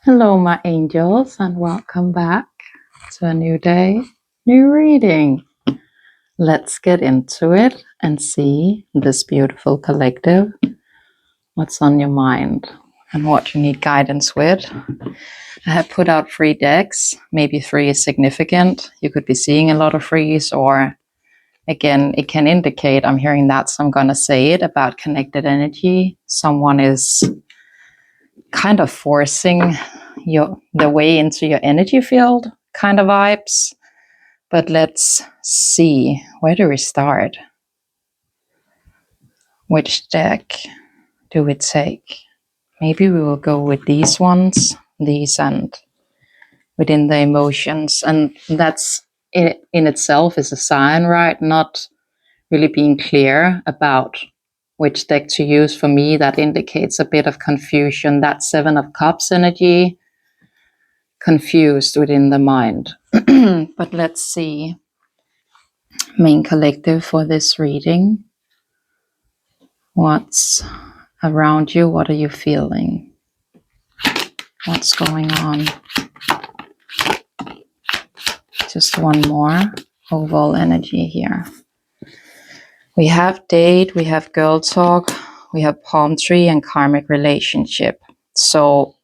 Hello, my angels, and welcome back to a new day, new reading. Let's get into it and see this beautiful collective, what's on your mind and what you need guidance with. I have put out 3 decks. Maybe 3 is significant. You could be seeing a lot of 3s, or again, it can indicate I'm hearing that, so I'm going to say it about connected energy. Someone is kind of forcing the way into your energy field kind of vibes. But let's see, where do we start? Which deck do we take? Maybe we will go with these ones, these, and within the emotions. And that's in itself is a sign, right? Not really being clear about which deck to use. For me, that indicates a bit of confusion. That 7 of Cups energy, confused within the mind. But let's see. Main collective for this reading. What's around you? What are you feeling? What's going on? Just one more overall energy here. We have date, we have girl talk, we have palm tree and karmic relationship. So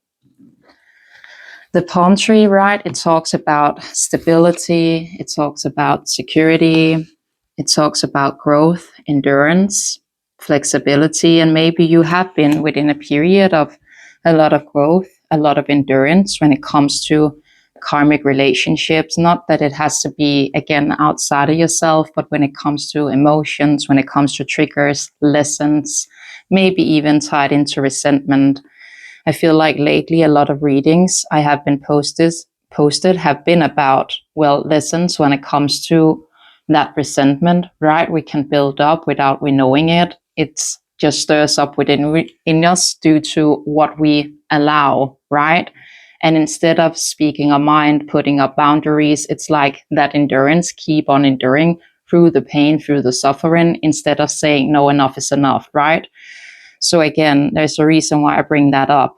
the palm tree, right? It talks about stability. It talks about security. It talks about growth, endurance, flexibility. And maybe you have been within a period of a lot of growth, a lot of endurance when it comes to karmic relationships. Not that it has to be, again, outside of yourself, but when it comes to emotions, when it comes to triggers, lessons, maybe even tied into resentment. I feel like lately a lot of readings I have been posted have been about, well, lessons when it comes to that resentment, right? We can build up without we knowing it. It's just stirs up in us due to what we allow, right? And instead of speaking our mind, putting up boundaries, it's like that endurance, keep on enduring through the pain, through the suffering, instead of saying, no, enough is enough, right? So again, there's a reason why I bring that up.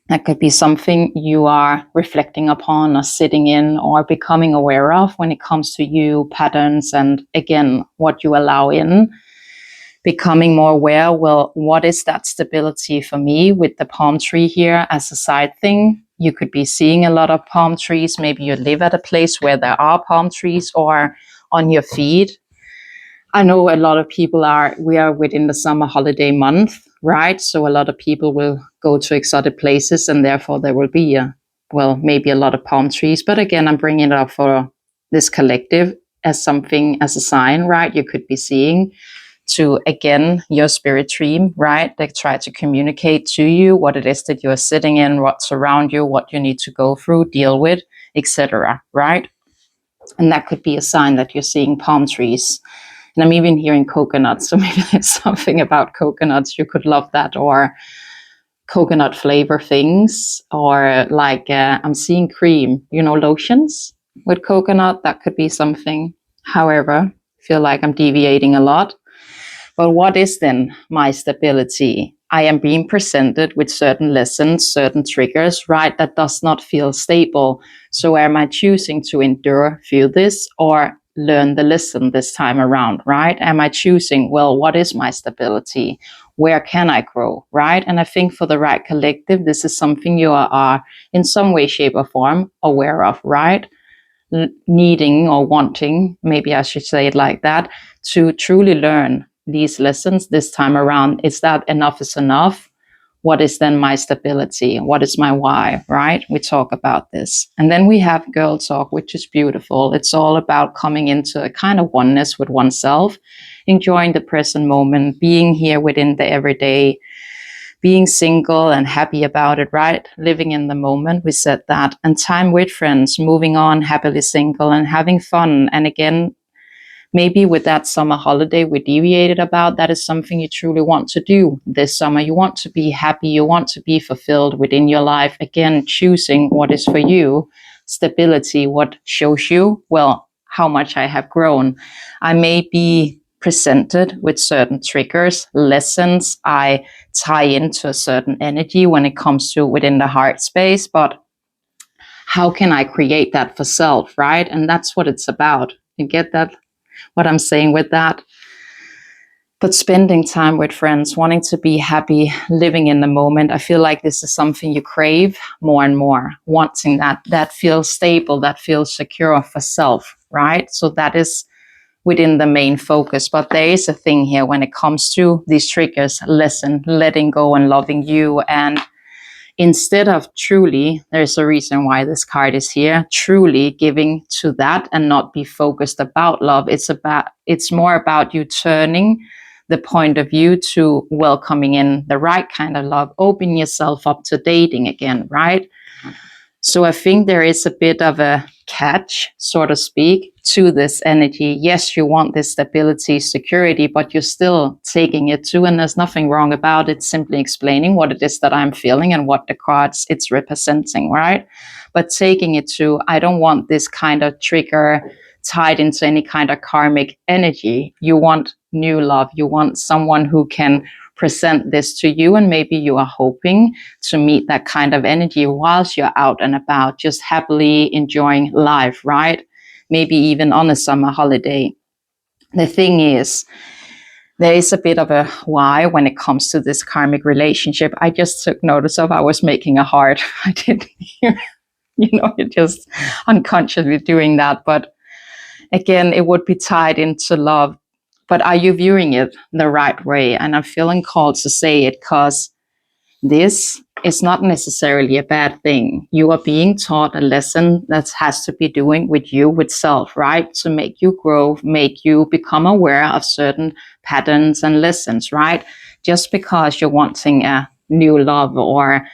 That could be something you are reflecting upon or sitting in or becoming aware of when it comes to you, patterns, and again, what you allow in. Becoming more aware, well, what is that stability for me with the palm tree here as a side thing? You could be seeing a lot of palm trees. Maybe you live at a place where there are palm trees or on your feed. I know a lot of people we are within the summer holiday month, right? So a lot of people will go to exotic places and therefore there will be maybe a lot of palm trees. But again, I'm bringing it up for this collective as something, as a sign, right? You could be seeing to, again, your spirit team, right? They try to communicate to you what it is that you're sitting in, what's around you, what you need to go through, deal with, etc., right? And that could be a sign that you're seeing palm trees. And I'm even hearing coconuts, so maybe there's something about coconuts. You could love that, or coconut flavor things, or like I'm seeing cream, lotions with coconut. That could be something. However, I feel like I'm deviating a lot. But what is then my stability? I am being presented with certain lessons, certain triggers, right? That does not feel stable. So am I choosing to endure, feel this, or learn the lesson this time around, right? Am I choosing, well, what is my stability? Where can I grow, right? And I think for the right collective, this is something you are in some way, shape, or form aware of, right? Needing or wanting, maybe I should say it like that, to truly learn these lessons this time around. Is that enough is enough? What is then my stability? What is my why, right? We talk about this. And then we have girl talk, which is beautiful. It's all about coming into a kind of oneness with oneself, enjoying the present moment, being here within the everyday, being single and happy about it, right? Living in the moment, we said that. And time with friends, moving on, happily single and having fun. And again, maybe with that summer holiday we deviated about, that is something you truly want to do this summer. You want to be happy, you want to be fulfilled within your life. Again, choosing what is for you. Stability, what shows you, well, how much I have grown. I may be presented with certain triggers, lessons. I tie into a certain energy when it comes to within the heart space, but how can I create that for self, right? And that's what it's about. You get that, what I'm saying with that? But spending time with friends, wanting to be happy, living in the moment, I feel like this is something you crave more and more, wanting that feels stable, that feels secure for self, right? So that is within the main focus. But there is a thing here when it comes to these triggers, listen, letting go and loving you. And instead of truly, there's a reason why this card is here, truly giving to that and not be focused about love. It's more about you turning the point of view to welcoming in the right kind of love, open yourself up to dating again, right? So I think there is a bit of a catch, so to speak, to this energy. Yes, you want this stability, security, but you're still taking it to, and there's nothing wrong about it, simply explaining what it is that I'm feeling and what the cards it's representing, right? But taking it to, I don't want this kind of trigger tied into any kind of karmic energy. You want new love. You want someone who can present this to you, and maybe you are hoping to meet that kind of energy whilst you're out and about, just happily enjoying life, right? Maybe even on a summer holiday. The thing is, there is a bit of a why when it comes to this karmic relationship. I just took notice of, I was making a heart. I didn't hear, you're just unconsciously doing that. But again, it would be tied into love. But are you viewing it the right way? And I'm feeling called to say it because this is not necessarily a bad thing. You are being taught a lesson that has to be doing with you, with self, right? To make you grow, make you become aware of certain patterns and lessons, right? Just because you're wanting a new love or,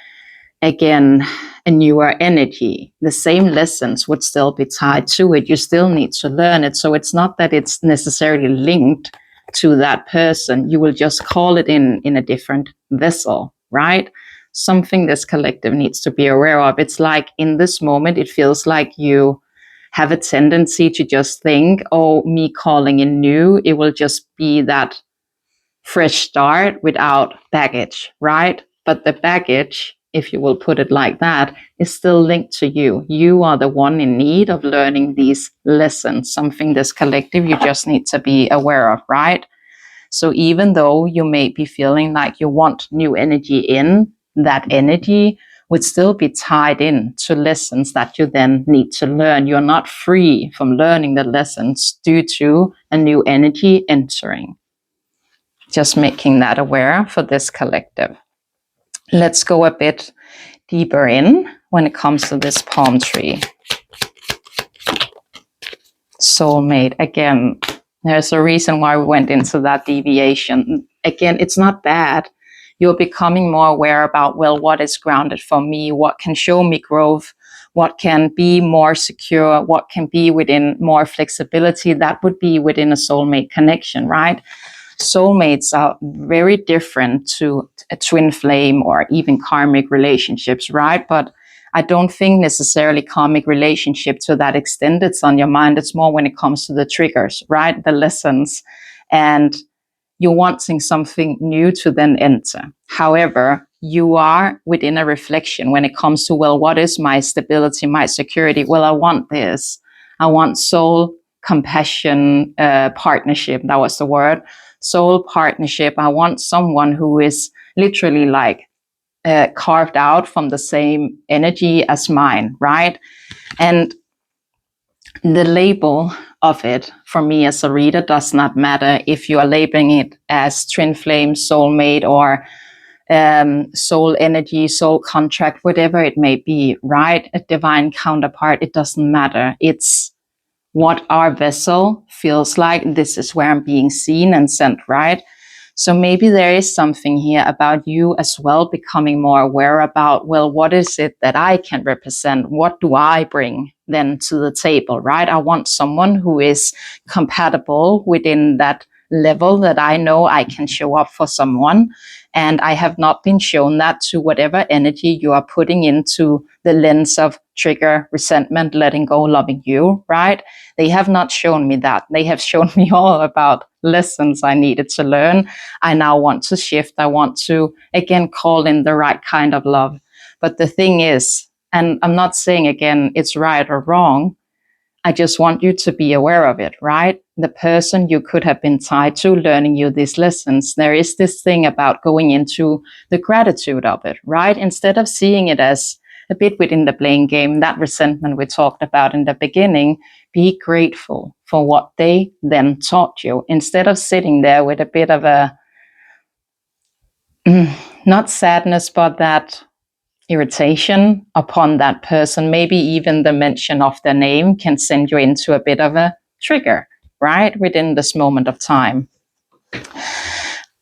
again, a newer energy, the same lessons would still be tied to it. You still need to learn it. So it's not that it's necessarily linked to that person. You will just call it in a different vessel, right? Something this collective needs to be aware of. It's like in this moment, it feels like you have a tendency to just think, oh, me calling in new, it will just be that fresh start without baggage, right? But the baggage, if you will put it like that, is still linked to you. You are the one in need of learning these lessons, something this collective you just need to be aware of, right? So even though you may be feeling like you want new energy in, that energy would still be tied in to lessons that you then need to learn. You're not free from learning the lessons due to a new energy entering. Just making that aware for this collective. Let's go a bit deeper in when it comes to this palm tree. Soulmate. Again, there's a reason why we went into that deviation. Again, it's not bad. You're becoming more aware about, well, what is grounded for me? What can show me growth? What can be more secure? What can be within more flexibility? That would be within a soulmate connection, right? Soulmates are very different to a twin flame or even karmic relationships, right? But I don't think necessarily karmic relationship to that extent. It's on your mind. It's more when it comes to the triggers, right? The lessons. And you're wanting something new to then enter. However, you are within a reflection when it comes to, well, what is my stability, my security? Well, I want this. I want soul compassion, partnership. That was the word. Soul partnership. I want someone who is literally like carved out from the same energy as mine, right? And the label of it for me as a reader does not matter if you are labeling it as twin flame, soulmate, or soul energy, soul contract, whatever it may be, right? A divine counterpart. It doesn't matter. It's what our vessel feels like. This is where I'm being seen and sent, right? So maybe there is something here about you as well, becoming more aware about, well, what is it that I can represent? What do I bring then to the table, right? I want someone who is compatible within that level that I know I can show up for someone. And I have not been shown that to whatever energy you are putting into the lens of trigger, resentment, letting go, loving you, right? They have not shown me that. They have shown me all about lessons I needed to learn. I now want to shift. I want to, again, call in the right kind of love. But the thing is, and I'm not saying, again, it's right or wrong. I just want you to be aware of it, right? The person you could have been tied to learning you these lessons, there is this thing about going into the gratitude of it, right? Instead of seeing it as a bit within the blame game, that resentment we talked about in the beginning, be grateful for what they then taught you. Instead of sitting there with a bit of a, not sadness, but that irritation upon that person, maybe even the mention of their name can send you into a bit of a trigger, right? Within this moment of time.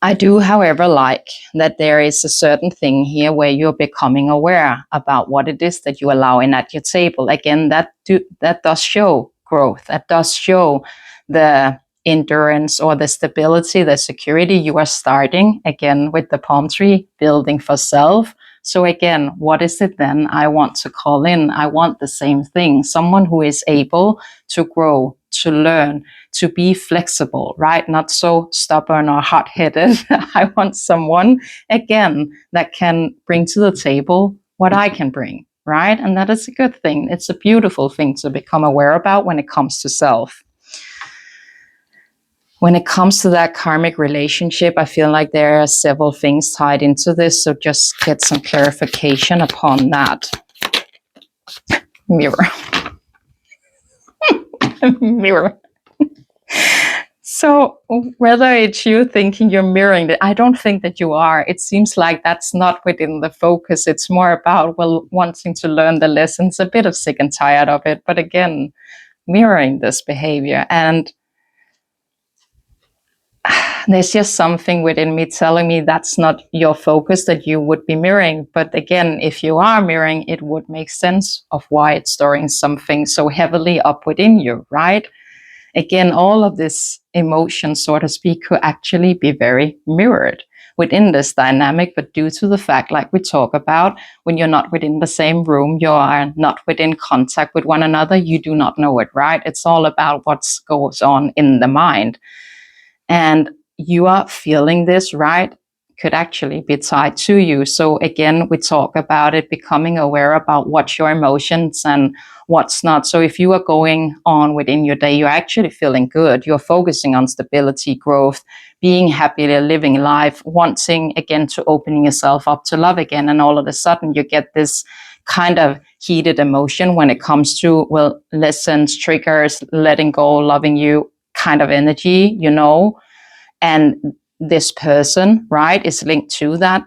I do, however, like that there is a certain thing here where you're becoming aware about what it is that you allow in at your table. Again, that does show growth. That does show the endurance or the stability, the security you are starting, again, with the palm tree, building for self. So again, what is it then I want to call in? I want the same thing, someone who is able to grow, to learn, to be flexible, right? Not so stubborn or hot-headed. I want someone, again, that can bring to the table what I can bring, right? And that is a good thing. It's a beautiful thing to become aware about when it comes to self. When it comes to that karmic relationship, I feel like there are several things tied into this. So just get some clarification upon that. Mirror. Mirror. So whether it's you thinking you're mirroring it, I don't think that you are. It seems like that's not within the focus. It's more about, well, wanting to learn the lessons, a bit of sick and tired of it. But again, mirroring this behavior. And there's just something within me telling me that's not your focus, that you would be mirroring. But again, if you are mirroring, it would make sense of why it's storing something so heavily up within you, right? Again, all of this emotion, so to speak, could actually be very mirrored within this dynamic, but due to the fact, like we talk about, when you're not within the same room, you are not within contact with one another, you do not know it, right? It's all about what goes on in the mind. And you are feeling this, right? Could actually be tied to you. So again, we talk about it, becoming aware about what's your emotions and what's not. So if you are going on within your day, you're actually feeling good. You're focusing on stability, growth, being happy, living life, wanting again to opening yourself up to love again. And all of a sudden you get this kind of heated emotion when it comes to, well, lessons, triggers, letting go, loving you kind of energy, you know. And this person, right, is linked to that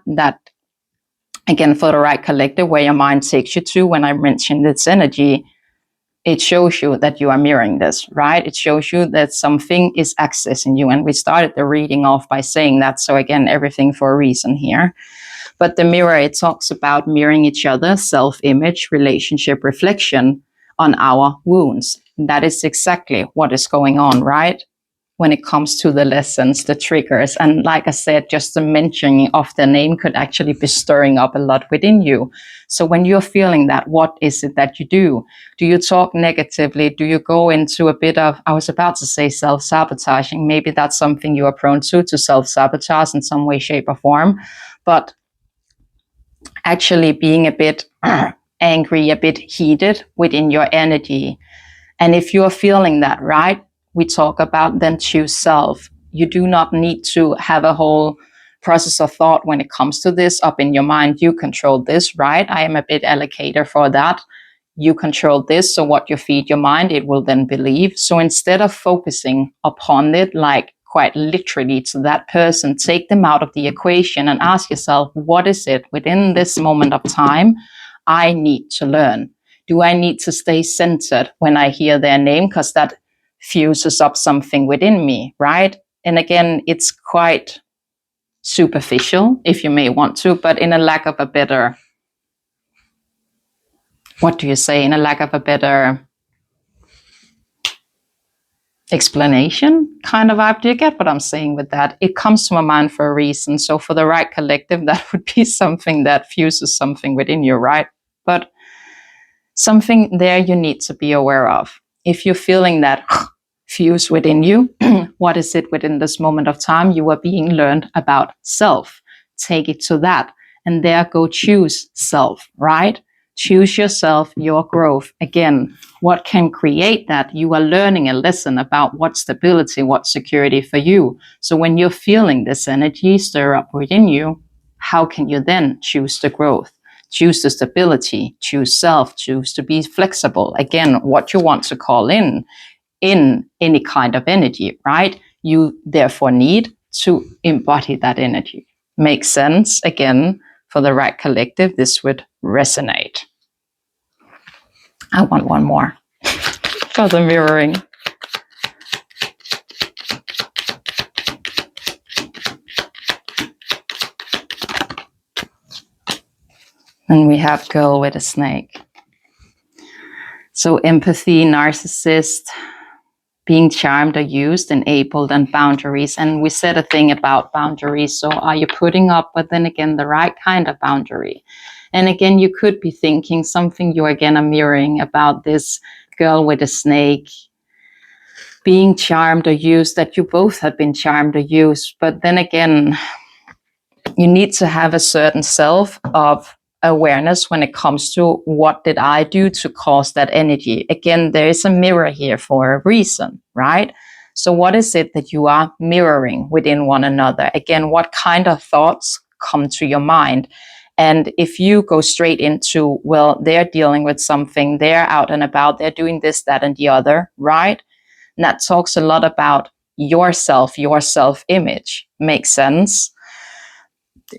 again, for the right collective, where your mind takes you to, when I mention this energy, it shows you that you are mirroring this, right? It shows you that something is accessing you. And we started the reading off by saying that. So again, everything for a reason here. But the mirror, it talks about mirroring each other, self-image, relationship, reflection on our wounds. That is exactly what is going on, right? When it comes to the lessons, the triggers. And like I said, just the mentioning of the name could actually be stirring up a lot within you. So when you're feeling that, what is it that you do? Do you talk negatively? Do you go into a bit of, I was about to say self-sabotaging. Maybe that's something you are prone to self-sabotage in some way, shape, or form. But actually being a bit angry, a bit heated within your energy. And if you're feeling that, right, we talk about, then choose self. You do not need to have a whole process of thought when it comes to this up in your mind. You control this, right? I am a bit allocator for that. You control this. So what you feed your mind, it will then believe. So instead of focusing upon it, like quite literally to that person, take them out of the equation and ask yourself, what is it within this moment of time I need to learn? Do I need to stay centered when I hear their name? Because that fuses up something within me, right? And again, it's quite superficial, if you may want to, but in a lack of a better, what do you say? In a lack of a better explanation kind of vibe. Do you get what I'm saying with that? It comes to my mind for a reason. So for the right collective, that would be something that fuses something within you, right? But something there you need to be aware of. If you're feeling that fuse within you, what is it within this moment of time you are being learned about self? Take it to that, and there go choose self, right? Choose yourself, your growth. Again, what can create that? You are learning a lesson about what stability, what security for you. So when you're feeling this energy stir up within you, how can you then choose the growth? Choose the stability, choose self, choose to be flexible. Again, what you want to call in any kind of energy, right? You therefore need to embody that energy. Makes sense? Again, for the right collective, this would resonate. I want one more for the mirroring. And we have girl with a snake. So empathy, narcissist, being charmed or used, enabled, and boundaries. And we said a thing about boundaries. So are you putting up, but then again, the right kind of boundary? And again, you could be thinking something you again are mirroring about this girl with a snake, being charmed or used, that you both have been charmed or used. But then again, you need to have a certain self of awareness when it comes to what did I do to cause that energy. Again, there is a mirror here for a reason, right? So what is it that you are mirroring within one another? Again, what kind of thoughts come to your mind? And if you go straight into, well, they're dealing with something, they're out and about, they're doing this, that, and the other, right? And that talks a lot about yourself, your self-image. Makes sense?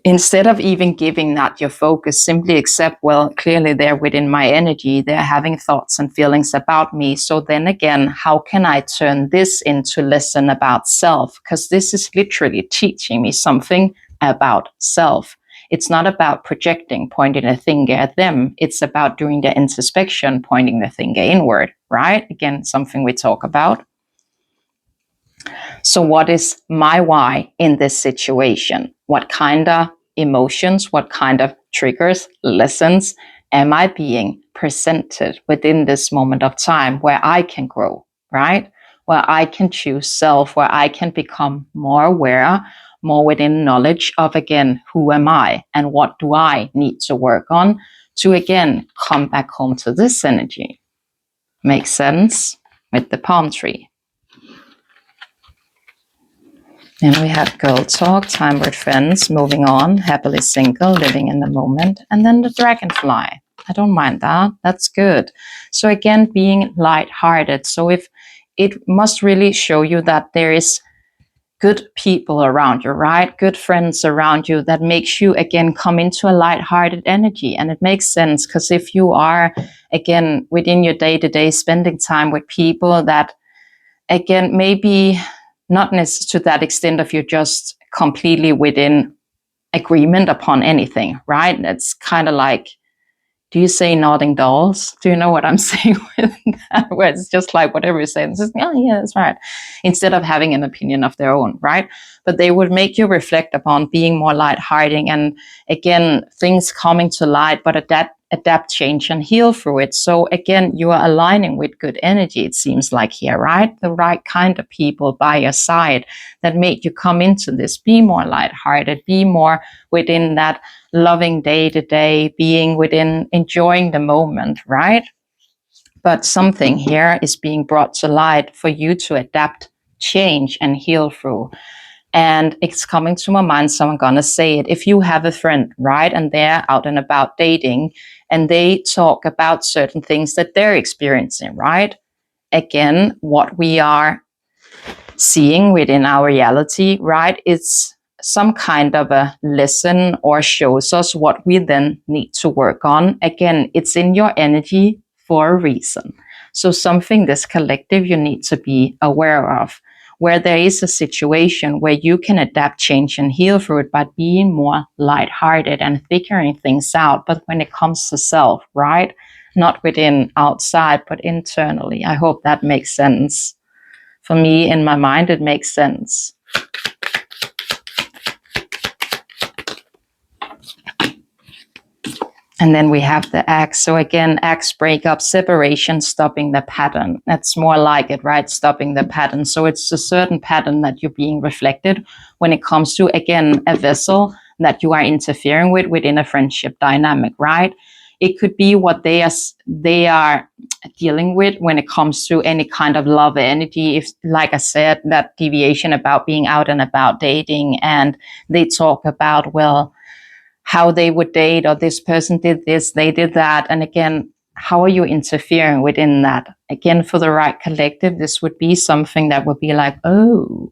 Instead of even giving that your focus, simply accept, well, clearly they're within my energy, they're having thoughts and feelings about me. So then again, how can I turn this into lesson about self? Because this is literally teaching me something about self. It's not about projecting, pointing a finger at them. It's about doing the introspection, pointing the finger inward, right? Again, something we talk about. So what is my why in this situation? What kind of emotions, what kind of triggers, lessons am I being presented within this moment of time where I can grow, right? Where I can choose self, where I can become more aware, more within knowledge of, again, who am I and what do I need to work on to, again, come back home to this energy. Makes sense with the palm tree. And we have girl talk, time with friends, moving on, happily single, living in the moment. And then the dragonfly. I don't mind that. That's good. So again, being lighthearted. So if it must really show you that there is good people around you, right? Good friends around you that makes you, again, come into a lighthearted energy. And it makes sense because if you are, again, within your day-to-day spending time with people that, again, maybe not necessarily to that extent of you're just completely within agreement upon anything, right? It's kind of like, do you say nodding dolls? Do you know what I'm saying with that? Where it's just like whatever you say, it's just, oh, yeah, that's right. Instead of having an opinion of their own, right? But they would make you reflect upon being more lighthearted and, again, things coming to light, but adapt, change, and heal through it. So again, you are aligning with good energy, it seems like here, right? The right kind of people by your side that made you come into this. Be more lighthearted, be more within that loving day to day, being within enjoying the moment, right? But something here is being brought to light for you to adapt, change, and heal through. And it's coming to my mind, so I'm going to say it. If you have a friend, right, and they're out and about dating, and they talk about certain things that they're experiencing, right? Again, what we are seeing within our reality, right, it's some kind of a lesson or shows us what we then need to work on. Again, it's in your energy for a reason. So something this collective you need to be aware of, where there is a situation where you can adapt, change, and heal through it by being more lighthearted and figuring things out. But when it comes to self, right? Not within outside, but internally. I hope that makes sense. For me, in my mind, it makes sense. And then we have the X. So again, X, breakup, separation, stopping the pattern. That's more like it, right? Stopping the pattern. So it's a certain pattern that you're being reflected when it comes to, again, a vessel that you are interfering with within a friendship dynamic, right? It could be what they are dealing with when it comes to any kind of love energy. If, like I said, that deviation about being out and about dating, and they talk about, well, how they would date, or this person did this, they did that. And again, how are you interfering within that? Again, for the right collective, this would be something that would be like, oh,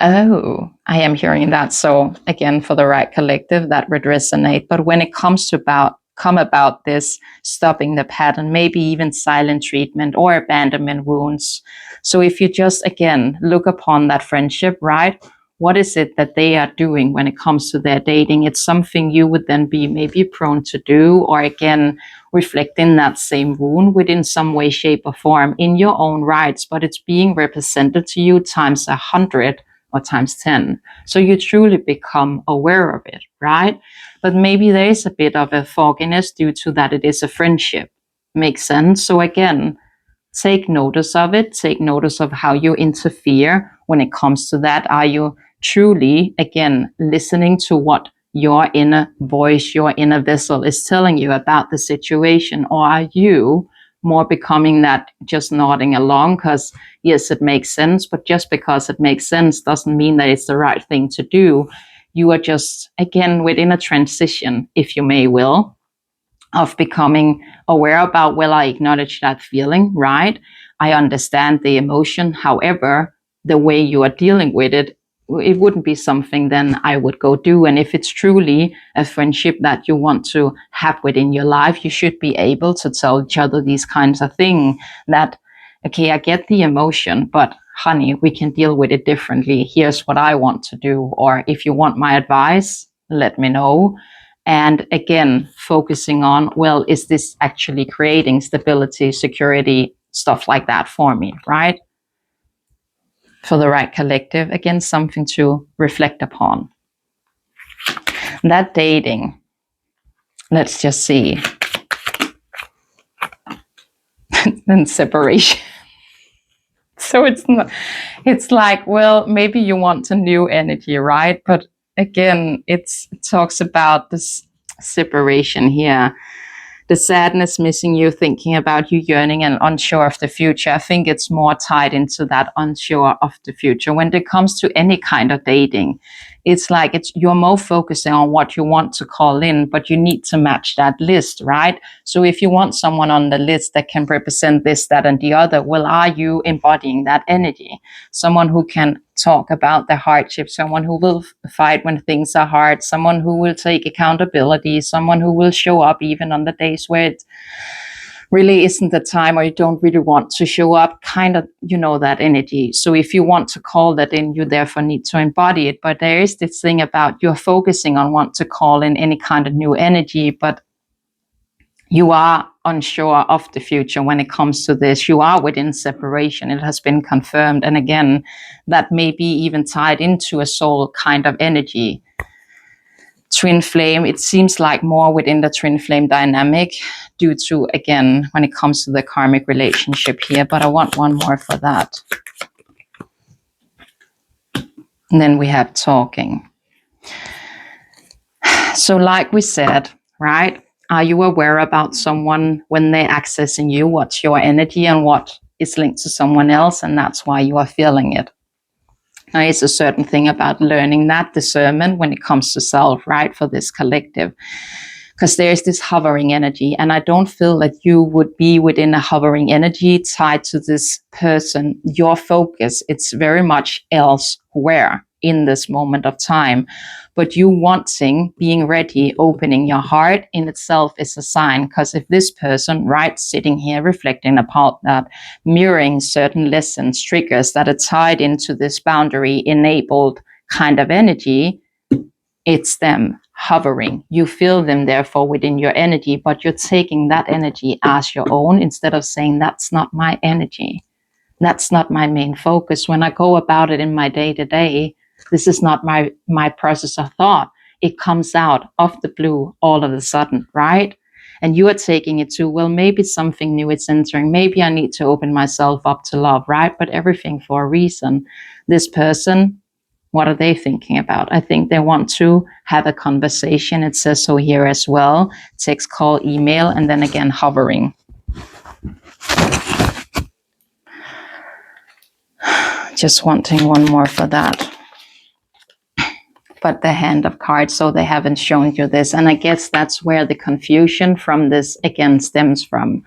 I am hearing that. So again, for the right collective, that would resonate. But when it comes to come about this stopping the pattern, maybe even silent treatment or abandonment wounds. So if you just, again, look upon that friendship, right? What is it that they are doing when it comes to their dating? It's something you would then be maybe prone to do, or again, reflecting that same wound within some way, shape, or form in your own rights, but it's being represented to you times 100 or times 10. So you truly become aware of it, right? But maybe there is a bit of a fogginess due to that it is a friendship. Makes sense? So again, take notice of it. Take notice of how you interfere when it comes to that. Are you truly, again, listening to what your inner voice, your inner vessel is telling you about the situation? Or are you more becoming that just nodding along because, yes, it makes sense, but just because it makes sense doesn't mean that it's the right thing to do. You are just, again, within a transition, if you may will, of becoming aware about, well, I acknowledge that feeling, right? I understand the emotion. However, the way you are dealing with it, it wouldn't be something then I would go do. And if it's truly a friendship that you want to have within your life, you should be able to tell each other these kinds of things that, okay, I get the emotion, but honey, we can deal with it differently. Here's what I want to do. Or if you want my advice, let me know. And again, focusing on, well, is this actually creating stability, security, stuff like that for me, right? For the right collective, again, something to reflect upon. That dating, let's just see. And separation. So it's like, well, maybe you want a new energy, right? But again, it talks about this separation here. The sadness, missing you, thinking about you, yearning and unsure of the future. I think it's more tied into that unsure of the future. When it comes to any kind of dating, it's like you're more focusing on what you want to call in, but you need to match that list, right? So if you want someone on the list that can represent this, that, and the other, well, are you embodying that energy? Someone who can talk about the hardship, someone who will fight when things are hard, someone who will take accountability, someone who will show up even on the days where it really isn't the time or you don't really want to show up, kind of, that energy. So if you want to call that in, you therefore need to embody it. But there is this thing about you're focusing on want to call in any kind of new energy, but you are unsure of the future when it comes to this. You are within separation. It has been confirmed. And again, that may be even tied into a soul kind of energy. Twin flame, it seems like more within the twin flame dynamic due to, again, when it comes to the karmic relationship here. But I want one more for that. And then we have talking. So like we said, right? Are you aware about someone when they're accessing you? What's your energy and what is linked to someone else? And that's why you are feeling it. Now, it's a certain thing about learning that discernment when it comes to self, right? For this collective. Because there's this hovering energy. And I don't feel that you would be within a hovering energy tied to this person. Your focus, it's very much elsewhere in this moment of time. But you wanting, being ready, opening your heart in itself is a sign. Because if this person, right, sitting here reflecting about that, mirroring certain lessons, triggers that are tied into this boundary enabled kind of energy, it's them hovering. You feel them therefore within your energy, but you're taking that energy as your own instead of saying, that's not my energy. That's not my main focus. When I go about it in my day-to-day, this is not my process of thought. it comes out of the blue all of a sudden, right? And you are taking it to, well, maybe something new is entering. Maybe I need to open myself up to love, right? But everything for a reason. This person, what are they thinking about? I think they want to have a conversation. It says so here as well. Text, call, email, and then again, hovering. Just wanting one more for that. But the hand of cards, so they haven't shown you this. And I guess that's where the confusion from this again stems from.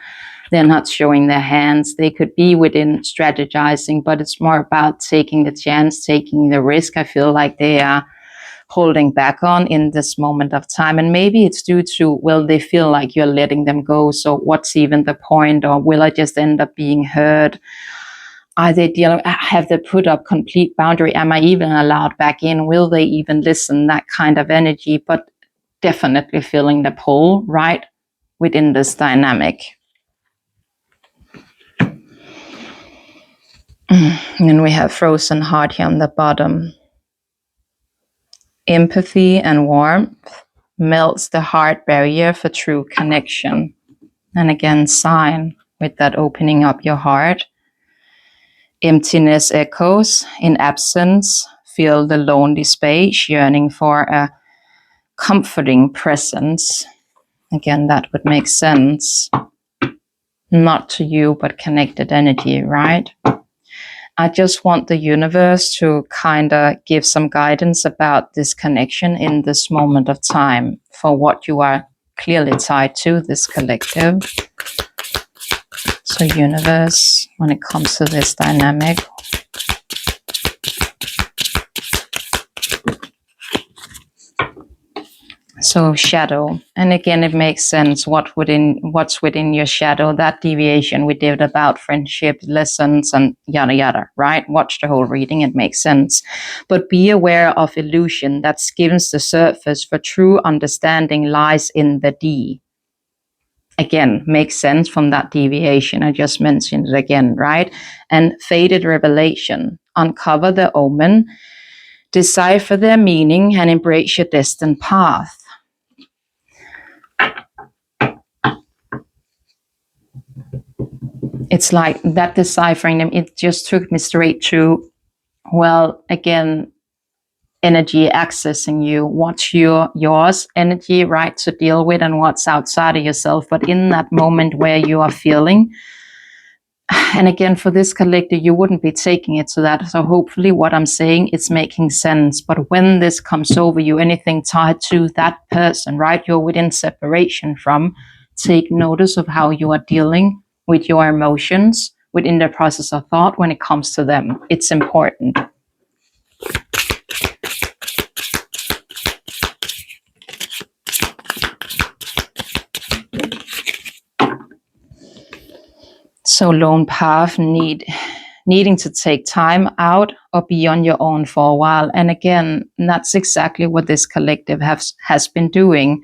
They're not showing their hands. They could be within strategizing, but it's more about taking the chance, taking the risk. I feel like they are holding back on in this moment of time. And maybe it's due to, well, they feel like you're letting them go. So what's even the point? Or will I just end up being hurt? Are they dealing? Have they put up complete boundary? Am I even allowed back in? Will they even listen? That kind of energy, but definitely feeling the pull, right, within this dynamic. And we have frozen heart here on the bottom. Empathy and warmth melts the heart barrier for true connection. And again, sign with that opening up your heart. Emptiness echoes in absence. Feel the lonely space, yearning for a comforting presence. Again, that would make sense. Not to you, but connected energy, right? I just want the universe to kind of give some guidance about this connection in this moment of time for what you are clearly tied to, this collective. So universe, when it comes to this dynamic. So shadow, and again, it makes sense what's within your shadow. That deviation we did about friendship, lessons, and yada yada, right? Watch the whole reading, it makes sense. But be aware of illusion that skims the surface, for true understanding lies in the D. Again, makes sense from that deviation. I just mentioned it again, right? And faded revelation, uncover the omen, decipher their meaning, and embrace your destined path. It's like that deciphering them, it just took me straight to, well, again, energy accessing you, what's yours energy, right, to deal with, and what's outside of yourself. But in that moment where you are feeling, and again, for this collective, you wouldn't be taking it to that. So hopefully what I'm saying is making sense. But when this comes over you, anything tied to that person, right, you're within separation from, take notice of how you are dealing with your emotions within the process of thought when it comes to them. It's important. So lone path, needing to take time out or be on your own for a while. And again, that's exactly what this collective has been doing.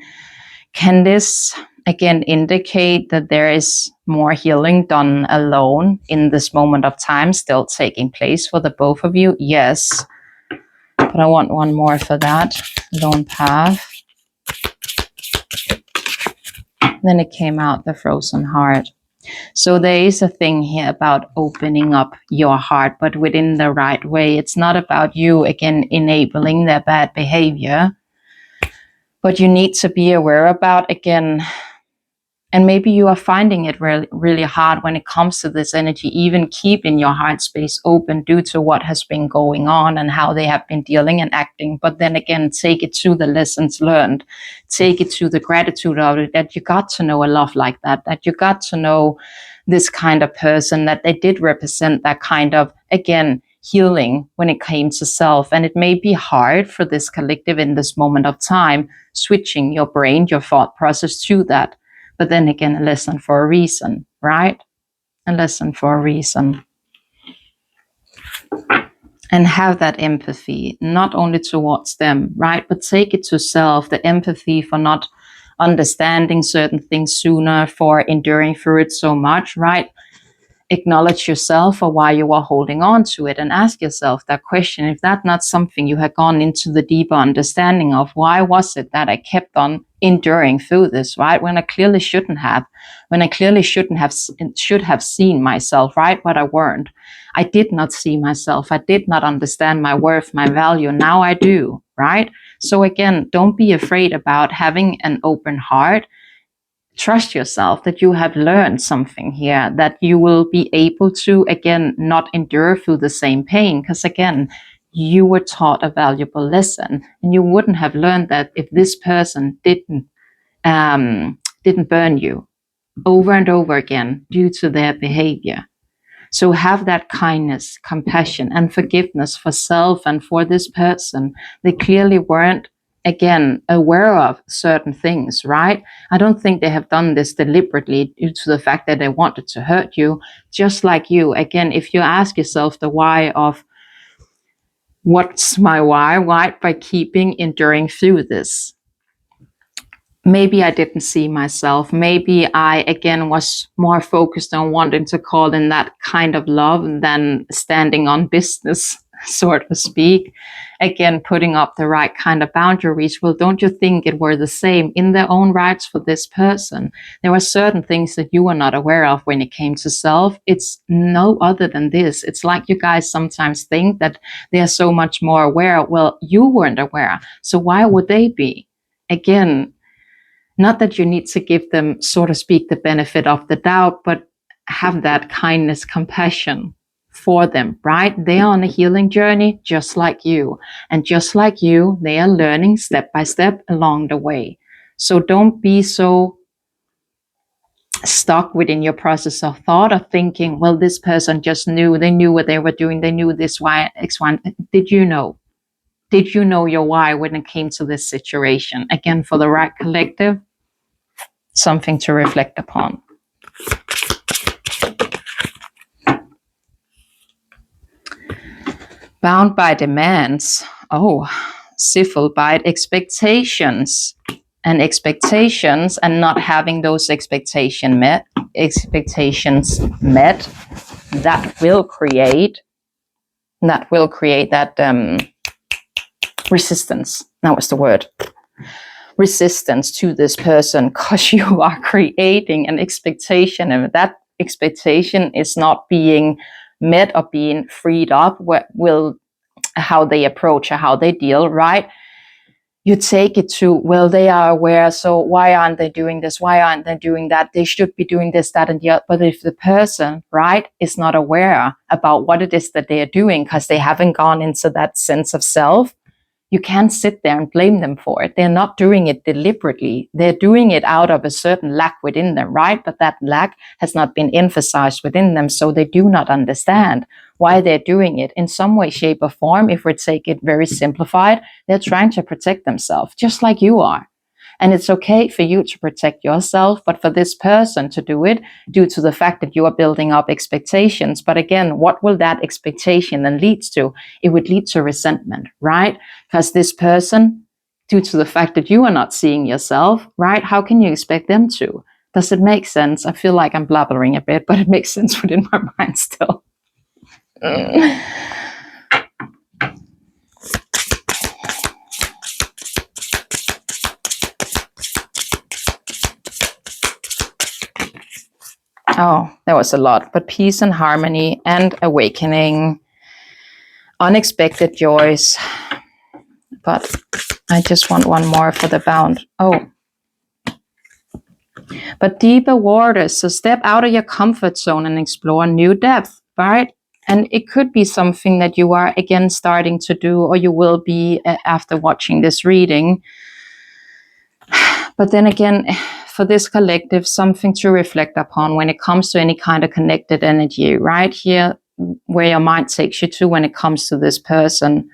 Can this again indicate that there is more healing done alone in this moment of time still taking place for the both of you? Yes. But I want one more for that. Lone path. Then it came out the frozen heart. So there is a thing here about opening up your heart, but within the right way. It's not about you, again, enabling their bad behavior. But you need to be aware about, again, and maybe you are finding it really, really hard when it comes to this energy, even keeping your heart space open due to what has been going on and how they have been dealing and acting. But then again, take it to the lessons learned. Take it to the gratitude of it, that you got to know a love like that, that you got to know this kind of person, that they did represent that kind of, again, healing when it came to self. And it may be hard for this collective in this moment of time, switching your brain, your thought process to that. But then again, a lesson for a reason, right? A lesson for a reason. And have that empathy, not only towards them, right? But take it to self, the empathy for not understanding certain things sooner, for enduring through it so much, right? acknowledge yourself or why you are holding on to it, and ask yourself that question. If that's not something you had gone into the deeper understanding of, why was it that I kept on enduring through this, right? When I clearly shouldn't have, when I clearly should have seen myself, right? But I weren't. I did not see myself. I did not understand my worth, my value. Now I do, right? So again, don't be afraid about having an open heart. Trust yourself that you have learned something here, that you will be able to, again, not endure through the same pain. Because again, you were taught a valuable lesson, and you wouldn't have learned that if this person didn't burn you over and over again due to their behavior. So have that kindness, compassion, and forgiveness for self and for this person. They clearly weren't, again, aware of certain things, right? I don't think they have done this deliberately due to the fact that they wanted to hurt you. Just like you, again, if you ask yourself the why of what's my why, right? By keeping enduring through this. Maybe I didn't see myself. Maybe I, again, was more focused on wanting to call in that kind of love than standing on business, so to speak. Again, putting up the right kind of boundaries. Well, don't you think it were the same in their own rights for this person? There were certain things that you were not aware of when it came to self. It's no other than this. It's like you guys sometimes think that they are so much more aware. Well, you weren't aware. So why would they be? Again, not that you need to give them, so to speak, the benefit of the doubt, but have that kindness, compassion for them, right? They are on a healing journey just like you. And just like you, they are learning step by step along the way. So don't be so stuck within your process of thought of thinking, well, this person just knew, they knew what they were doing, they knew this, why, X1. Did you know? Did you know your why when it came to this situation? Again, for the right collective, something to reflect upon. Bound by demands. Oh, stifled by expectations. And expectations, and not having those expectations met, that will create that resistance. That was the word. Resistance to this person, because you are creating an expectation, and that expectation is not being met or being freed up. What will, how they approach or how they deal, right? You take it to, well, they are aware, so why aren't they doing this? Why aren't they doing that? They should be doing this, that, and the other. But if the person, right, is not aware about what it is that they are doing, because they haven't gone into that sense of self, you can't sit there and blame them for it. They're not doing it deliberately. They're doing it out of a certain lack within them, right? But that lack has not been emphasized within them, so they do not understand why they're doing it. In some way, shape, or form, if we take it very simplified, they're trying to protect themselves, just like you are. And it's okay for you to protect yourself, but for this person to do it due to the fact that you are building up expectations. But again, what will that expectation then lead to? It would lead to resentment, right? Because this person, due to the fact that you are not seeing yourself, right? How can you expect them to? Does it make sense? I feel like I'm blabbering a bit, but it makes sense within my mind still. Oh, that was a lot. But peace and harmony and awakening, unexpected joys. But I just want one more for the bound. Oh. But deeper waters. So step out of your comfort zone and explore new depth, right? And it could be something that you are, again, starting to do, or you will be after watching this reading. But then again, for this collective, something to reflect upon when it comes to any kind of connected energy, right here, where your mind takes you to when it comes to this person.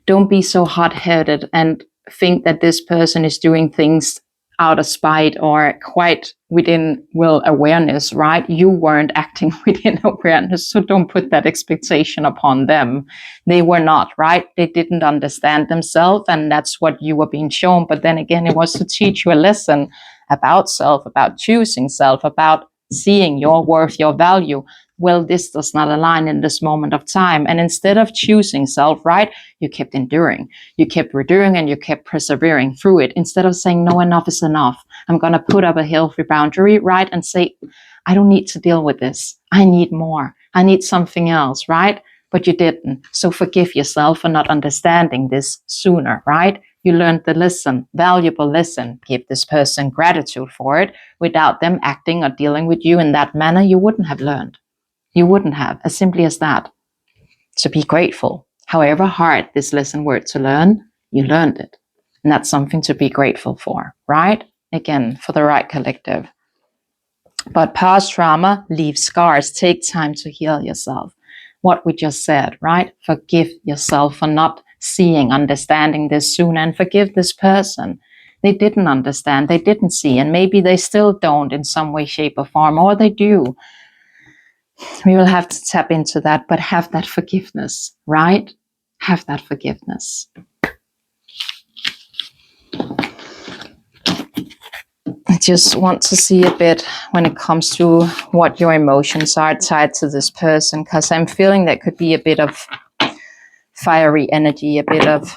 Don't be so hot-headed and think that this person is doing things out of spite or quite within awareness, right? You weren't acting within awareness, so don't put that expectation upon them. They were not, right? They didn't understand themselves, and that's what you were being shown. But then again, it was to teach you a lesson about self, about choosing self, about seeing your worth, your value. Well, this does not align in this moment of time. And instead of choosing self, right, you kept enduring. You kept enduring and you kept persevering through it. Instead of saying, no, enough is enough. I'm going to put up a healthy boundary, right, and say, I don't need to deal with this. I need more. I need something else, right? But you didn't. So forgive yourself for not understanding this sooner, right? You learned the lesson, valuable lesson. Give this person gratitude for it. Without them acting or dealing with you in that manner, you wouldn't have learned. You wouldn't have, as simply as that. So be grateful. However hard this lesson were to learn, you learned it. And that's something to be grateful for, right? Again, for the right collective. But past trauma leaves scars. Take time to heal yourself. What we just said, right? Forgive yourself for not seeing, understanding this sooner, and forgive this person. They didn't understand, they didn't see, and maybe they still don't in some way, shape, or form, or they do. We will have to tap into that, but have that forgiveness, right? Have that forgiveness. I just want to see a bit when it comes to what your emotions are tied to this person, because I'm feeling there could be a bit of fiery energy, a bit of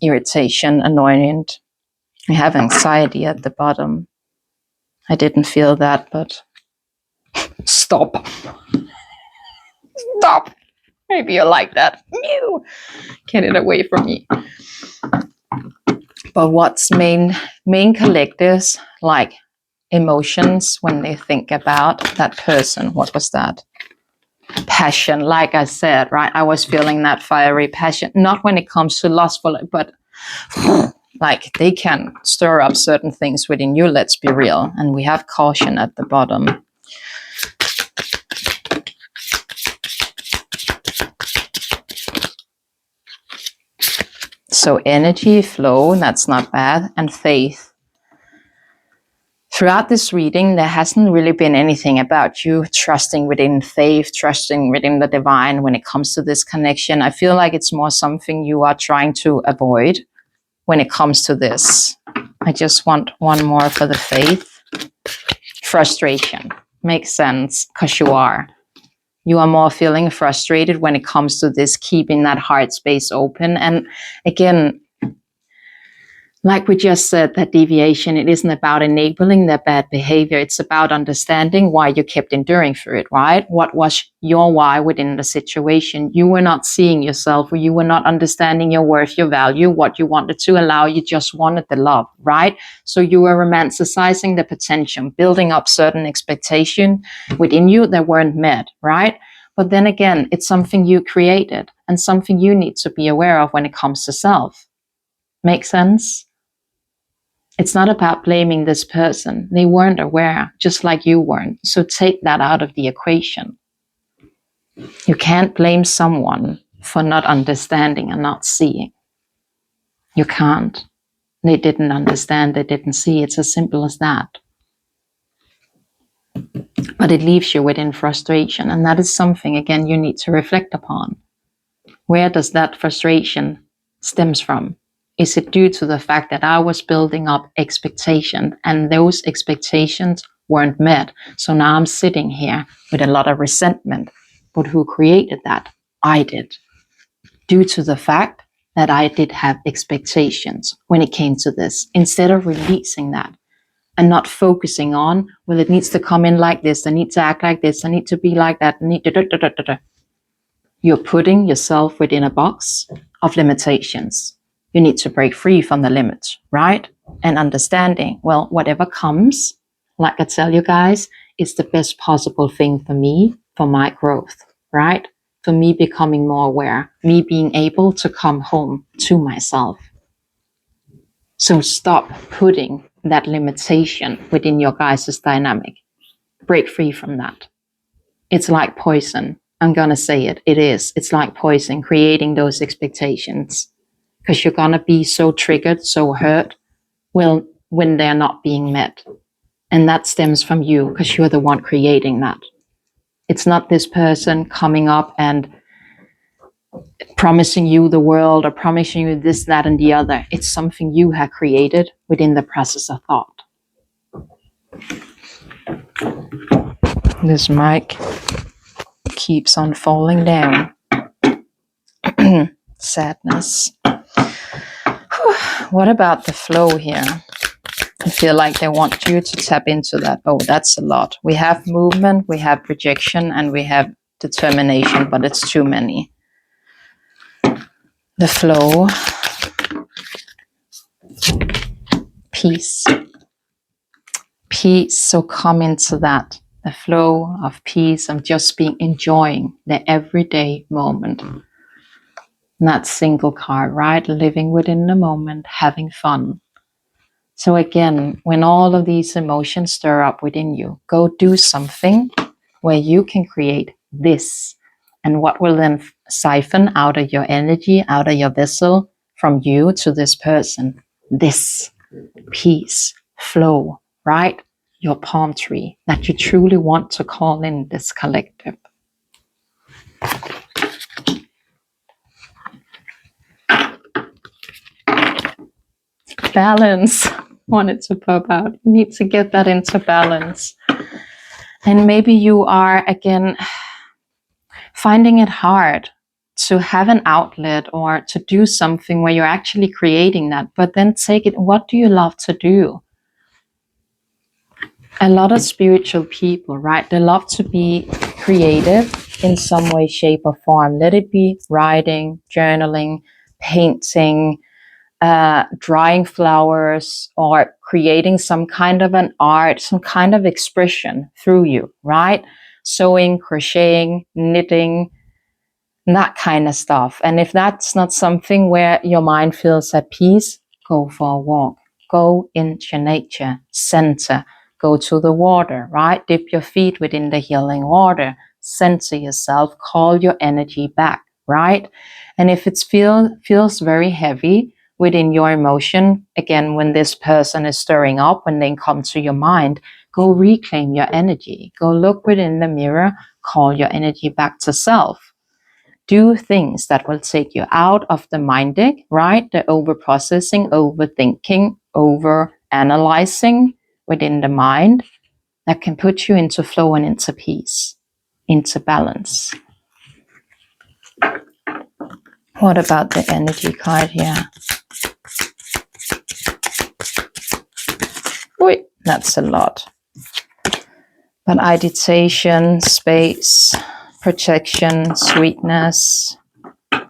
irritation, annoyance. I have anxiety at the bottom. I didn't feel that, but stop. Stop. Maybe you like that. No. Get it away from me. But what's main collectives like emotions when they think about that person? What was that? Passion, like I said, right? I was feeling that fiery passion, not when it comes to lustful, but like they can stir up certain things within you, let's be real. And we have caution at the bottom. So energy, flow, that's not bad, and faith. Throughout this reading, there hasn't really been anything about you trusting within faith, trusting within the divine when it comes to this connection. I feel like it's more something you are trying to avoid when it comes to this. I just want one more for the faith. Frustration. Makes sense, because you are. You are more feeling frustrated when it comes to this, keeping that heart space open. And again, like we just said, that deviation, it isn't about enabling their bad behavior. It's about understanding why you kept enduring through it, right? What was your why within the situation? You were not seeing yourself, or you were not understanding your worth, your value, what you wanted to allow. You just wanted the love, right? So you were romanticizing the potential, building up certain expectation within you that weren't met, right? But then again, it's something you created and something you need to be aware of when it comes to self. Make sense? It's not about blaming this person. They weren't aware, just like you weren't. So take that out of the equation. You can't blame someone for not understanding and not seeing. You can't. They didn't understand, they didn't see. It's as simple as that. But it leaves you within frustration. And that is something, again, you need to reflect upon. Where does that frustration stems from? Is it due to the fact that I was building up expectation and those expectations weren't met? So now I'm sitting here with a lot of resentment. But who created that? I did. Due to the fact that I did have expectations when it came to this. Instead of releasing that and not focusing on, well, it needs to come in like this. I need to act like this. I need to be like that. You're putting yourself within a box of limitations. You need to break free from the limits, right? And understanding, well, whatever comes, like I tell you guys, is the best possible thing for me, for my growth, right? For me becoming more aware, me being able to come home to myself. So stop putting that limitation within your guys' dynamic. Break free from that. It's like poison. I'm going to say it. It is. It's like poison, creating those expectations. Because you're going to be so triggered, so hurt, well, when they're not being met. And that stems from you, because you're the one creating that. It's not this person coming up and promising you the world or promising you this, that, and the other. It's something you have created within the process of thought. This mic keeps on falling down. Sadness. What about the flow here? I feel like they want you to tap into that. Oh, that's a lot. We have movement, we have projection, and we have determination, but it's too many. The flow. Peace. Peace. So come into that. The flow of peace, of just being enjoying the everyday moment. Not single card, right? Living within the moment, having fun. So again, when all of these emotions stir up within you, go do something where you can create this. And what will then siphon out of your energy, out of your vessel, from you to this person? This peace, flow, right? Your palm tree that you truly want to call in this collective. Balance. Wanted to pop out. You need to get that into balance. And maybe you are, again, finding it hard to have an outlet or to do something where you're actually creating that, but then take it, what do you love to do? A lot of spiritual people, right? They love to be creative in some way, shape, or form. Let it be writing, journaling, painting, drawing flowers, or creating some kind of an art, some kind of expression through you, right? Sewing, crocheting, knitting, that kind of stuff. And if that's not something where your mind feels at peace, go for a walk, go into nature, center, go to the water, right? Dip your feet within the healing water, center yourself, call your energy back, right? And if it feels very heavy within your emotion, again, when this person is stirring up, when they come to your mind, go reclaim your energy, go look within the mirror, call your energy back to self. Do things that will take you out of the mind deck, right? The over-processing, overthinking, over-analyzing within the mind that can put you into flow and into peace, into balance. What about the energy card here? Wait, that's a lot. But agitation, space, protection, sweetness.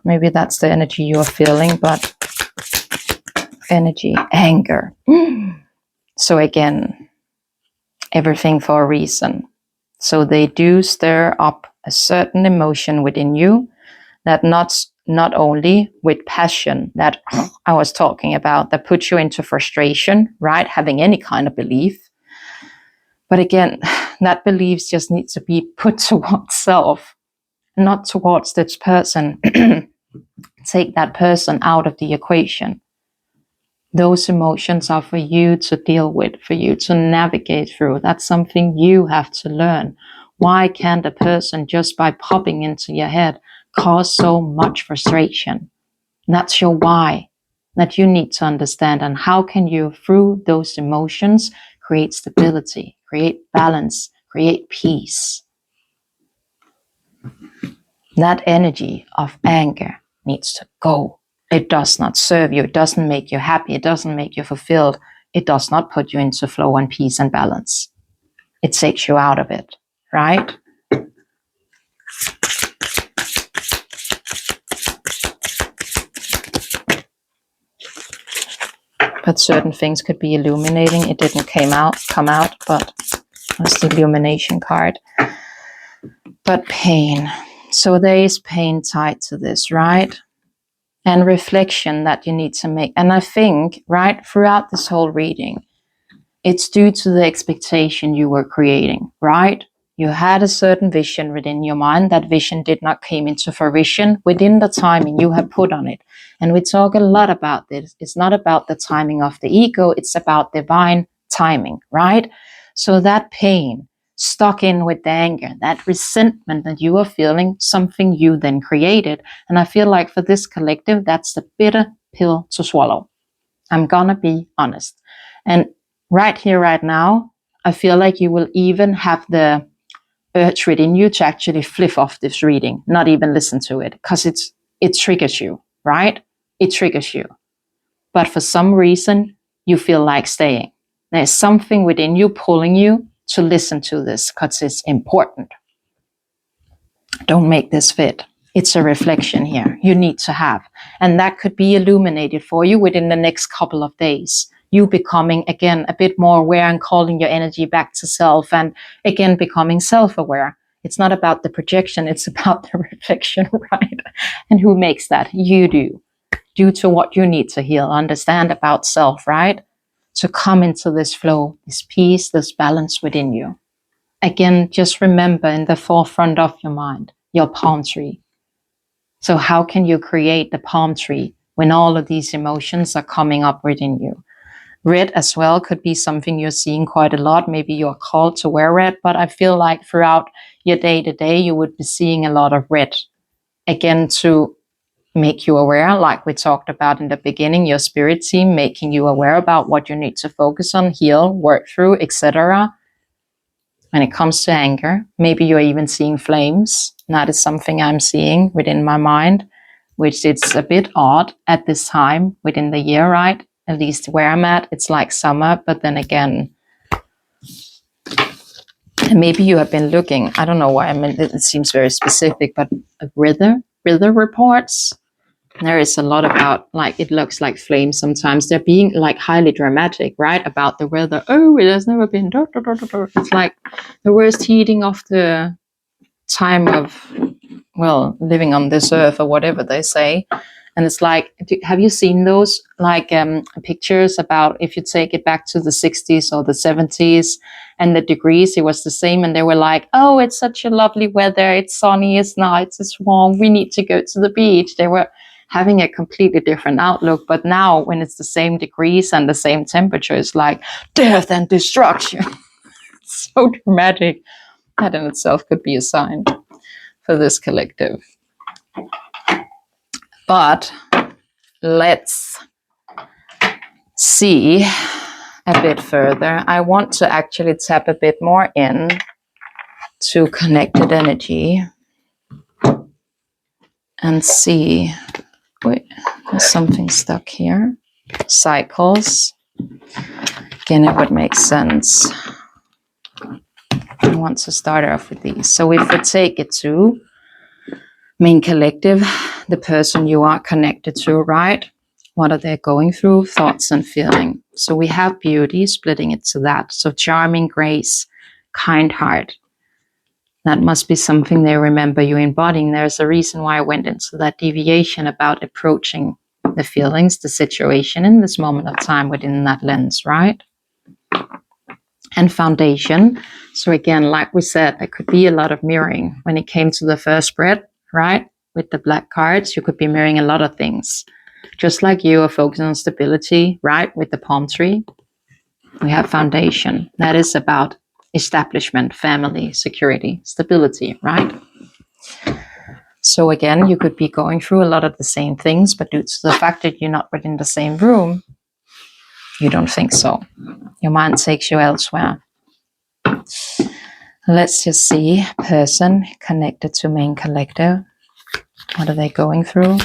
Maybe that's the energy you are feeling, but energy, anger. So again, everything for a reason. So they do stir up a certain emotion within you that not only with passion that I was talking about, that puts you into frustration, right? Having any kind of belief. But again, that beliefs just needs to be put towards self, not towards this person. Take that person out of the equation. Those emotions are for you to deal with, for you to navigate through. That's something you have to learn. Why can't a person, just by popping into your head, cause so much frustration? That's your why that you need to understand. And how can you, through those emotions, create stability, create balance, create peace? That energy of anger needs to go. It does not serve you. It doesn't make you happy. It doesn't make you fulfilled. It does not put you into flow and peace and balance. It takes you out of it, right? But certain things could be illuminating. It didn't come out, but that's the illumination card. But pain. So there is pain tied to this, right? And reflection that you need to make. And I think, right, throughout this whole reading, it's due to the expectation you were creating, right? You had a certain vision within your mind. That vision did not come into fruition within the timing you had put on it. And we talk a lot about this. It's not about the timing of the ego. It's about divine timing, right? So that pain stuck in with the anger, that resentment that you are feeling, something you then created. And I feel like for this collective, that's the bitter pill to swallow. I'm gonna be honest. And right here, right now, I feel like you will even have the urge within you to actually flip off this reading, not even listen to it, because it triggers you, right? It triggers you. But for some reason, you feel like staying. There's something within you pulling you to listen to this because it's important. Don't make this fit. It's a reflection here you need to have. And that could be illuminated for you within the next couple of days. You becoming, again, a bit more aware and calling your energy back to self, and again, becoming self-aware. It's not about the projection, it's about the reflection, right? And who makes that? You do. Due to what you need to heal, understand about self, right? To come into this flow, this peace, this balance within you. Again, just remember in the forefront of your mind, your palm tree. So how can you create the palm tree when all of these emotions are coming up within you? Red as well could be something you're seeing quite a lot. Maybe you're called to wear red, but I feel like throughout your day-to-day, you would be seeing a lot of red. Again, to make you aware, like we talked about in the beginning, your spirit team making you aware about what you need to focus on, heal, work through, etc. When it comes to anger, maybe you're even seeing flames. That is something I'm seeing within my mind, which it's a bit odd at this time within the year, right? At least where I'm at, it's like summer, but then again, maybe you have been looking, I don't know why, I mean, it seems very specific, but weather reports, there is a lot about, like, it looks like flames sometimes. They're being like highly dramatic, right? About the weather. Oh, it has never been. It's like the worst heating of the time of, well, living on this earth or whatever they say. And it's like, have you seen those like pictures about if you take it back to the 60s or the 70s and the degrees, it was the same. And they were like, oh, it's such a lovely weather. It's sunny, it's nice, it's warm. We need to go to the beach. They were having a completely different outlook. But now when it's the same degrees and the same temperature, it's like death and destruction. It's so dramatic. That in itself could be a sign for this collective. But let's see a bit further. I want to actually tap a bit more in to connected energy and see. Wait, there's something stuck here. Cycles. Again, it would make sense. I want to start off with these. So if we take it to main collective, the person you are connected to, right? What are they going through? Thoughts and feeling. So we have beauty, splitting it to that. So charming, grace, kind heart. That must be something they remember you embodying. There's a reason why I went into that deviation about approaching the feelings, the situation in this moment of time within that lens, right? And foundation. So again, like we said, there could be a lot of mirroring. When it came to the first spread, right? With the black cards, you could be mirroring a lot of things. Just like you are focusing on stability, right? With the palm tree, we have foundation. That is about establishment, family, security, stability, right? So again, you could be going through a lot of the same things, but due to the fact that you're not within the same room, you don't think so. Your mind takes you elsewhere. Let's just see, person connected to main collective. What are they going through?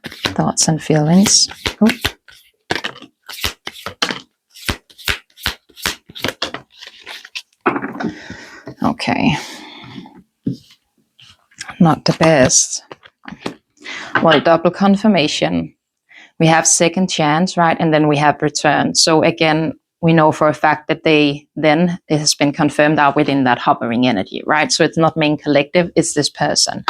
Thoughts and feelings. Ooh. Okay. Not the best. Well, double confirmation. We have second chance, right? And then we have return. So again, we know for a fact that it has been confirmed out within that hovering energy, right? So it's not main collective, it's this person.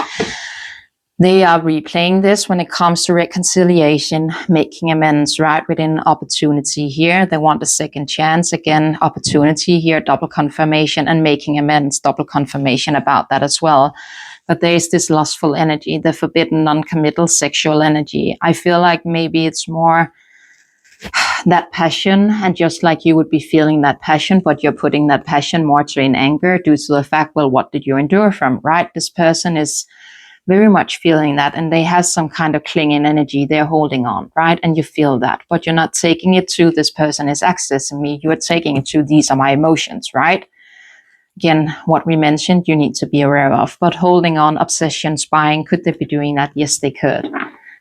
They are replaying this when it comes to reconciliation, making amends, right? Within opportunity here. They want a second chance. Again, opportunity here, double confirmation, and making amends, double confirmation about that as well. But there is this lustful energy, the forbidden, non-committal sexual energy. I feel like maybe it's more that passion, and just like you would be feeling that passion, but you're putting that passion more to in anger due to the fact, well, what did you endure from, right? This person is very much feeling that, and they have some kind of clinging energy they're holding on, right? And you feel that, but you're not taking it to this person is accessing me. You're taking it to these are my emotions, right? again, what we mentioned, you need to be aware of. But holding on, obsession, spying, could they be doing that? Yes, they could.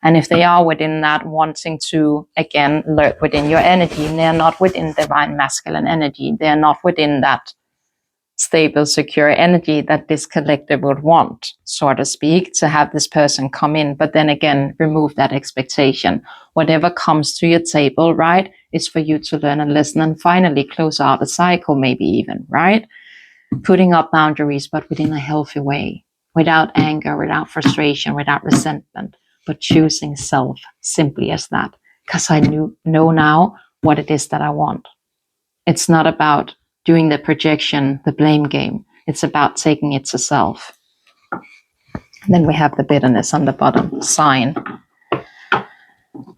And if they are within that, wanting to, again, lurk within your energy, they're not within divine masculine energy. They're not within that stable, secure energy that this collective would want, so to speak, to have this person come in. But then again, remove that expectation. Whatever comes to your table, right, is for you to learn and listen and finally close out a cycle, maybe even, right? Putting up boundaries, but within a healthy way, without anger, without frustration, without resentment, but choosing self, simply as that. Because I know now what it is that I want. It's not about doing the projection, the blame game. It's about taking it to self. And then we have the bitterness on the bottom, sign.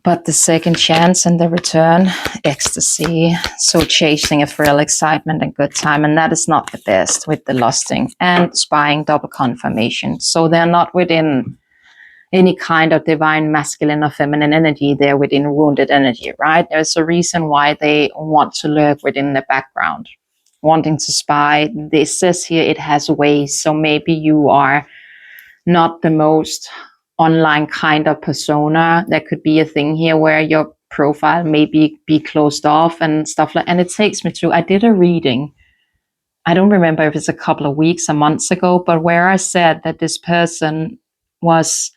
But the second chance and the return, ecstasy. So chasing a thrill, excitement, and good time. And that is not the best with the lusting. And spying, double confirmation. So they're not within any kind of divine masculine or feminine energy. They're within wounded energy, right? There's a reason why they want to lurk within the background, wanting to spy. This says here it has ways. So maybe you are not the most online kind of persona. There could be a thing here where your profile maybe be closed off and stuff like. And it takes me to, I did a reading, I don't remember if it's a couple of weeks or months ago, but where I said that this person was,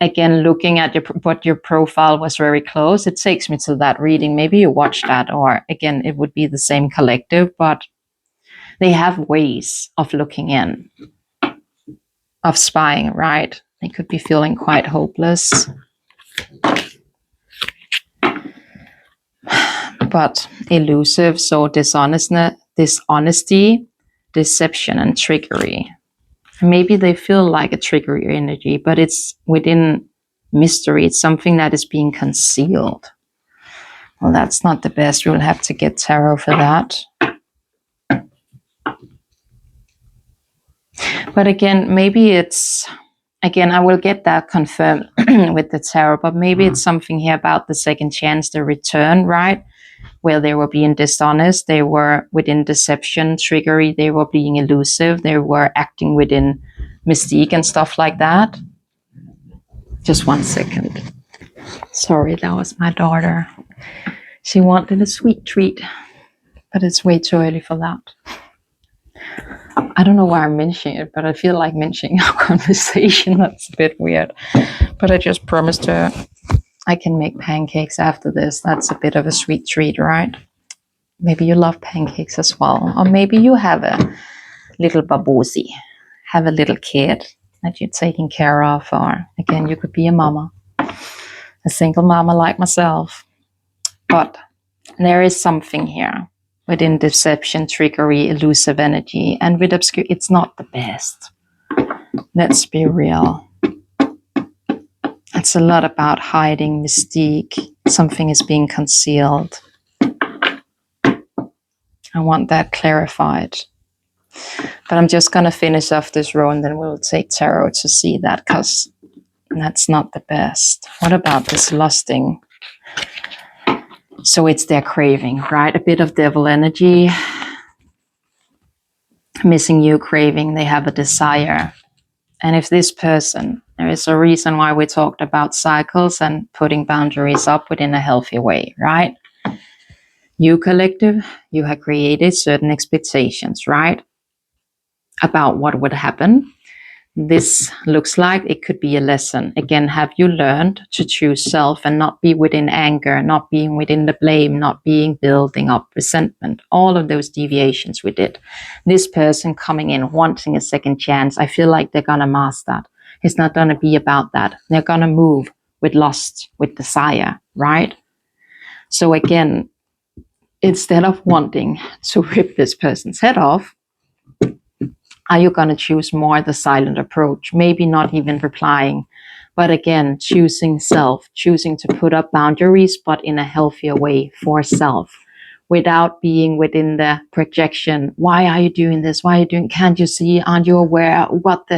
again, looking at what your profile was very close. It takes me to that reading. Maybe you watched that, or again, it would be the same collective, but they have ways of looking in, of spying, right? They could be feeling quite hopeless. But elusive, so dishonesty, deception, and trickery. Maybe they feel like a trickery energy, but it's within mystery. It's something that is being concealed. Well, that's not the best. We will have to get tarot for that. But again, maybe it's, again, I will get that confirmed with the tarot, but maybe it's something here about the second chance, the return, right? Where they were being dishonest, they were within deception, trickery, they were being elusive, they were acting within mystique and stuff like that. Just 1 second. Sorry, that was my daughter. She wanted a sweet treat, but it's way too early for that. I don't know why I'm mentioning it, but I feel like mentioning our conversation. That's a bit weird. But I just promised her I can make pancakes after this. That's a bit of a sweet treat, right? Maybe you love pancakes as well. Or maybe you have a little babuzi, have a little kid that you're taking care of. Or again, you could be a mama, a single mama like myself. But there is something here within deception, trickery, elusive energy. And with obscure, it's not the best. Let's be real. It's a lot about hiding, mystique. Something is being concealed. I want that clarified. But I'm just going to finish off this row and then we'll take tarot to see that, because that's not the best. What about this lusting? So it's their craving, right? A bit of devil energy. Missing you, craving. They have a desire. And if this person, there is a reason why we talked about cycles and putting boundaries up within a healthy way, right? You collective, you have created certain expectations, right? About what would happen. This looks like it could be a lesson. Again, have you learned to choose self and not be within anger, not being within the blame, not being building up resentment, all of those deviations we did. This person coming in, wanting a second chance, I feel like they're going to master that. It's not going to be about that. They're going to move with lust, with desire, right? So again, instead of wanting to rip this person's head off, are you going to choose more the silent approach? Maybe not even replying, but again, choosing self, choosing to put up boundaries, but in a healthier way for self, without being within the projection. Why are you doing this? Why are you doing? Can't you see? Aren't you aware? What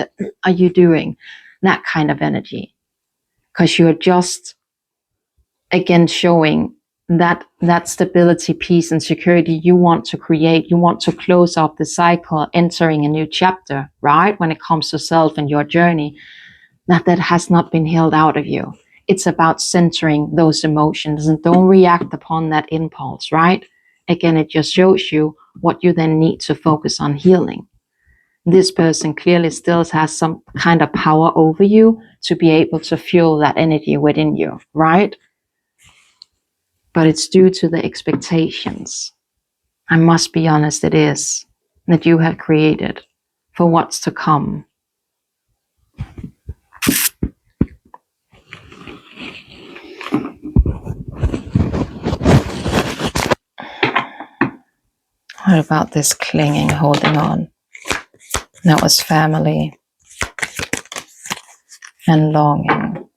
are you doing? That kind of energy. Because you're just, again, showing that stability, peace, and security you want to create. You want to close off the cycle, entering a new chapter, right? When it comes to self and your journey, that has not been held out of you. It's about centering those emotions and don't react upon that impulse, right? Again, it just shows you what you then need to focus on healing. This person clearly still has some kind of power over you to be able to fuel that energy within you, right? But it's due to the expectations. I must be honest, it is, that you have created for what's to come. What about this clinging, holding on? That was family and longing.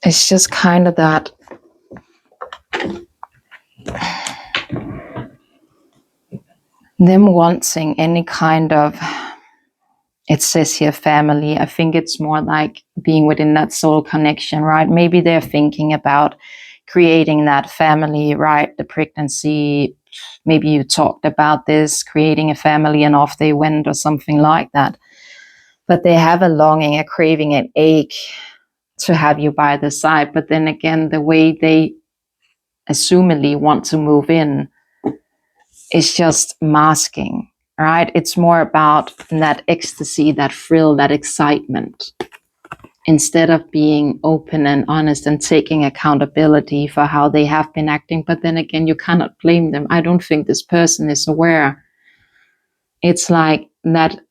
It's just kind of that them wanting any kind of, it says here family. I think it's more like being within that soul connection, right? Maybe they're thinking about creating that family, right? The pregnancy, maybe you talked about this, creating a family, and off they went or something like that. But they have a longing, a craving, an ache to have you by the side. But then again, the way they assumedly want to move in is just masking, right? It's more about that ecstasy, that thrill, that excitement, instead of being open and honest and taking accountability for how they have been acting. But then again, you cannot blame them. I don't think this person is aware. It's like that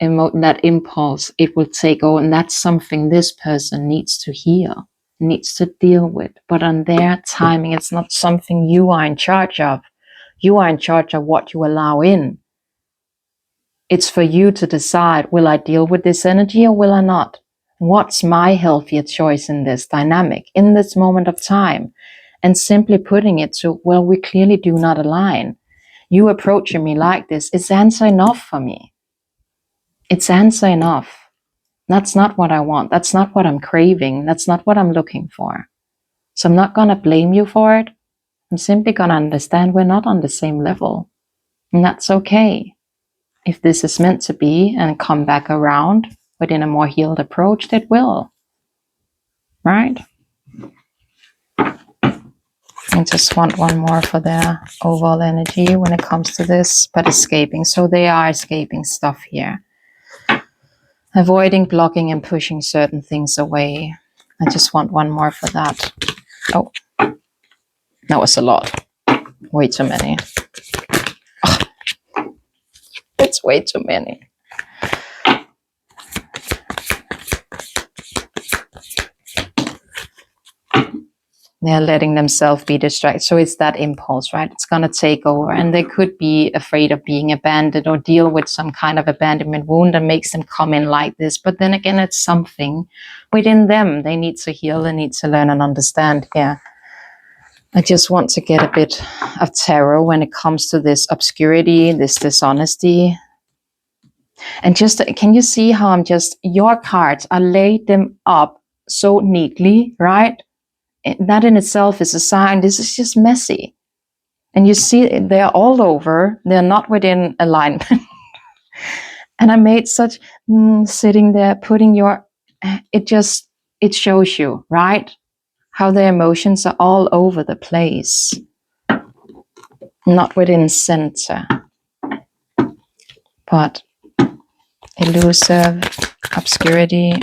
impulse, it will take over, and that's something this person needs to heal, needs to deal with. But on their timing, it's not something you are in charge of. You are in charge of what you allow in. It's for you to decide, will I deal with this energy or will I not? What's my healthier choice in this dynamic, in this moment of time? And simply putting it to, well, we clearly do not align. You approaching me like this is answer enough for me. It's answer enough. That's not what I want. That's not what I'm craving. That's not what I'm looking for. So I'm not going to blame you for it. I'm simply going to understand we're not on the same level. And that's okay. If this is meant to be and come back around within a more healed approach, it will. Right? I just want one more for their overall energy when it comes to this, but escaping. So they are escaping stuff here. Avoiding, blocking, and pushing certain things away. I just want one more for that. Oh, that was a lot. Way too many. Oh, it's way too many. They're letting themselves be distracted. So it's that impulse, right? It's going to take over. And they could be afraid of being abandoned or deal with some kind of abandonment wound that makes them come in like this. But then again, it's something within them they need to heal, they need to learn and understand here. I just want to get a bit of terror when it comes to this obscurity, this dishonesty. And just, can you see how I'm just, your cards, I laid them up so neatly, right? That in itself is a sign this is just messy. And you see they're all over. They're not within alignment. And I made such, sitting there, putting your, it shows you, right? How their emotions are all over the place. Not within center. But elusive, obscurity.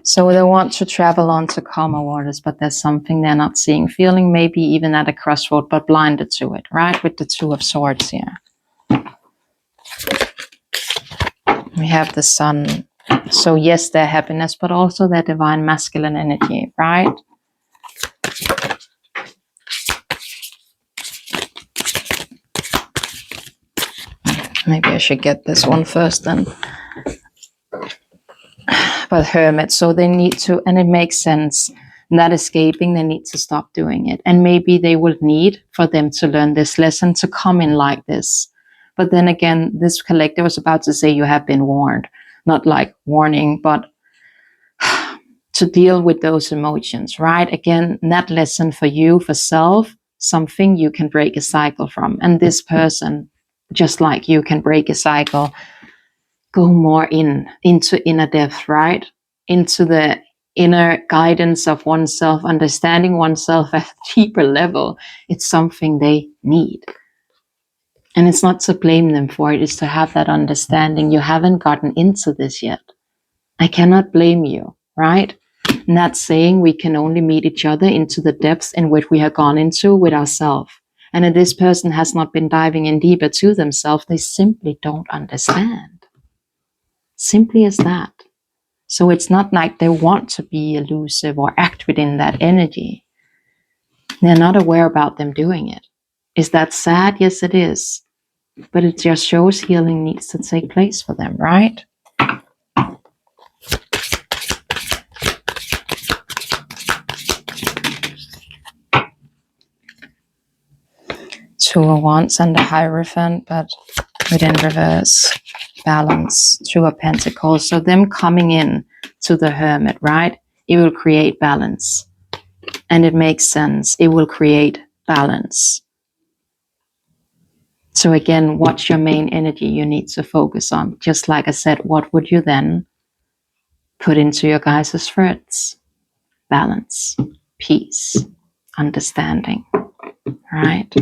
So they want to travel on to calmer waters, but there's something they're not seeing, feeling maybe even at a crossroad, but blinded to it, right? With the Two of Swords here. We have the Sun. So yes, their happiness, but also their divine masculine energy, right? Maybe I should get this one first then. But Hermit, so they need to, and it makes sense, that escaping, they need to stop doing it. And maybe they will need for them to learn this lesson to come in like this. But then again, this collector was about to say you have been warned. Not like warning, but to deal with those emotions, right? Again, that lesson for you, for self, something you can break a cycle from. And this person, just like you, can break a cycle, go more into inner depth, right? Into the inner guidance of oneself, understanding oneself at a deeper level. It's something they need. And it's not to blame them for it, it's to have that understanding. You haven't gotten into this yet. I cannot blame you, right? Not saying we can only meet each other into the depths in which we have gone into with ourselves. And if this person has not been diving in deeper to themselves, they simply don't understand. Simply as that. So it's not like they want to be elusive or act within that energy. They're not aware about them doing it. Is that sad? Yes, it is. But it just shows healing needs to take place for them, right? Two of Wands and the Hierophant, but within reverse, balance, Two of Pentacles. So them coming in to the Hermit, right? It will create balance. And it makes sense. It will create balance. So again, what's your main energy you need to focus on? Just like I said, what would you then put into your guys' threads? Balance, peace, understanding, right?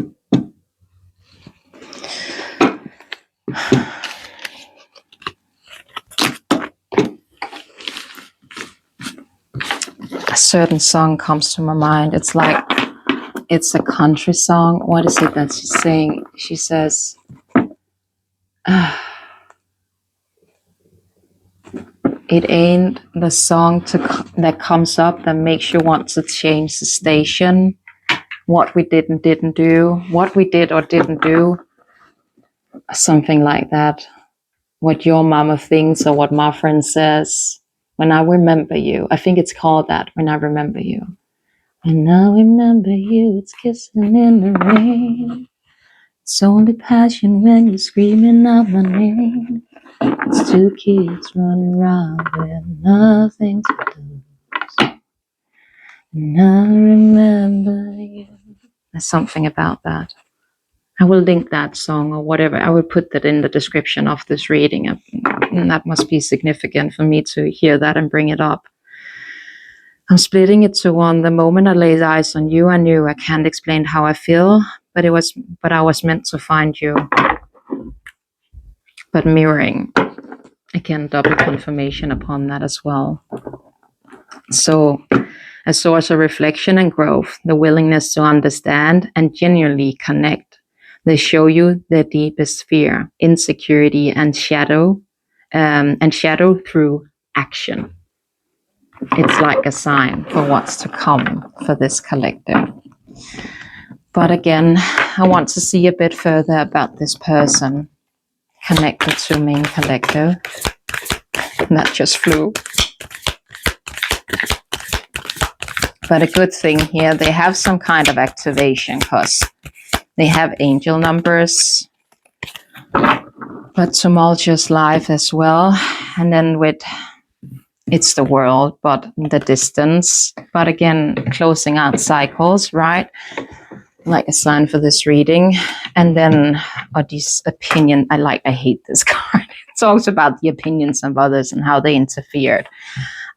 A certain song comes to my mind. It's like, it's a country song. What is it that she's saying? She says, it ain't the song that comes up that makes you want to change the station. What we didn't do. What we did or didn't do. Something like that. What your mama thinks or what my friend says. When I remember you. I think it's called that. When I remember you. When I remember you, it's kissing in the rain. It's only passion when you're screaming out my name. It's two kids running around with nothing to do. And I remember you. There's something about that. I will link that song or whatever. I will put that in the description of this reading. And that must be significant for me to hear that and bring it up. I'm splitting it to one. The moment I laid eyes on you, I knew I can't explain how I feel, but I was meant to find you. But mirroring, again, double confirmation upon that as well. So a source of reflection and growth, the willingness to understand and genuinely connect. They show you their deepest fear, insecurity, and shadow through action. It's like a sign for what's to come for this collective. But again, I want to see a bit further about this person connected to main collective. And that just flew. But a good thing here, they have some kind of activation because they have angel numbers, but tumultuous life as well. And then with, it's the world, but the distance. But again, closing out cycles, right? Like a sign for this reading. And then this opinion, I hate this card. It talks about the opinions of others and how they interfered.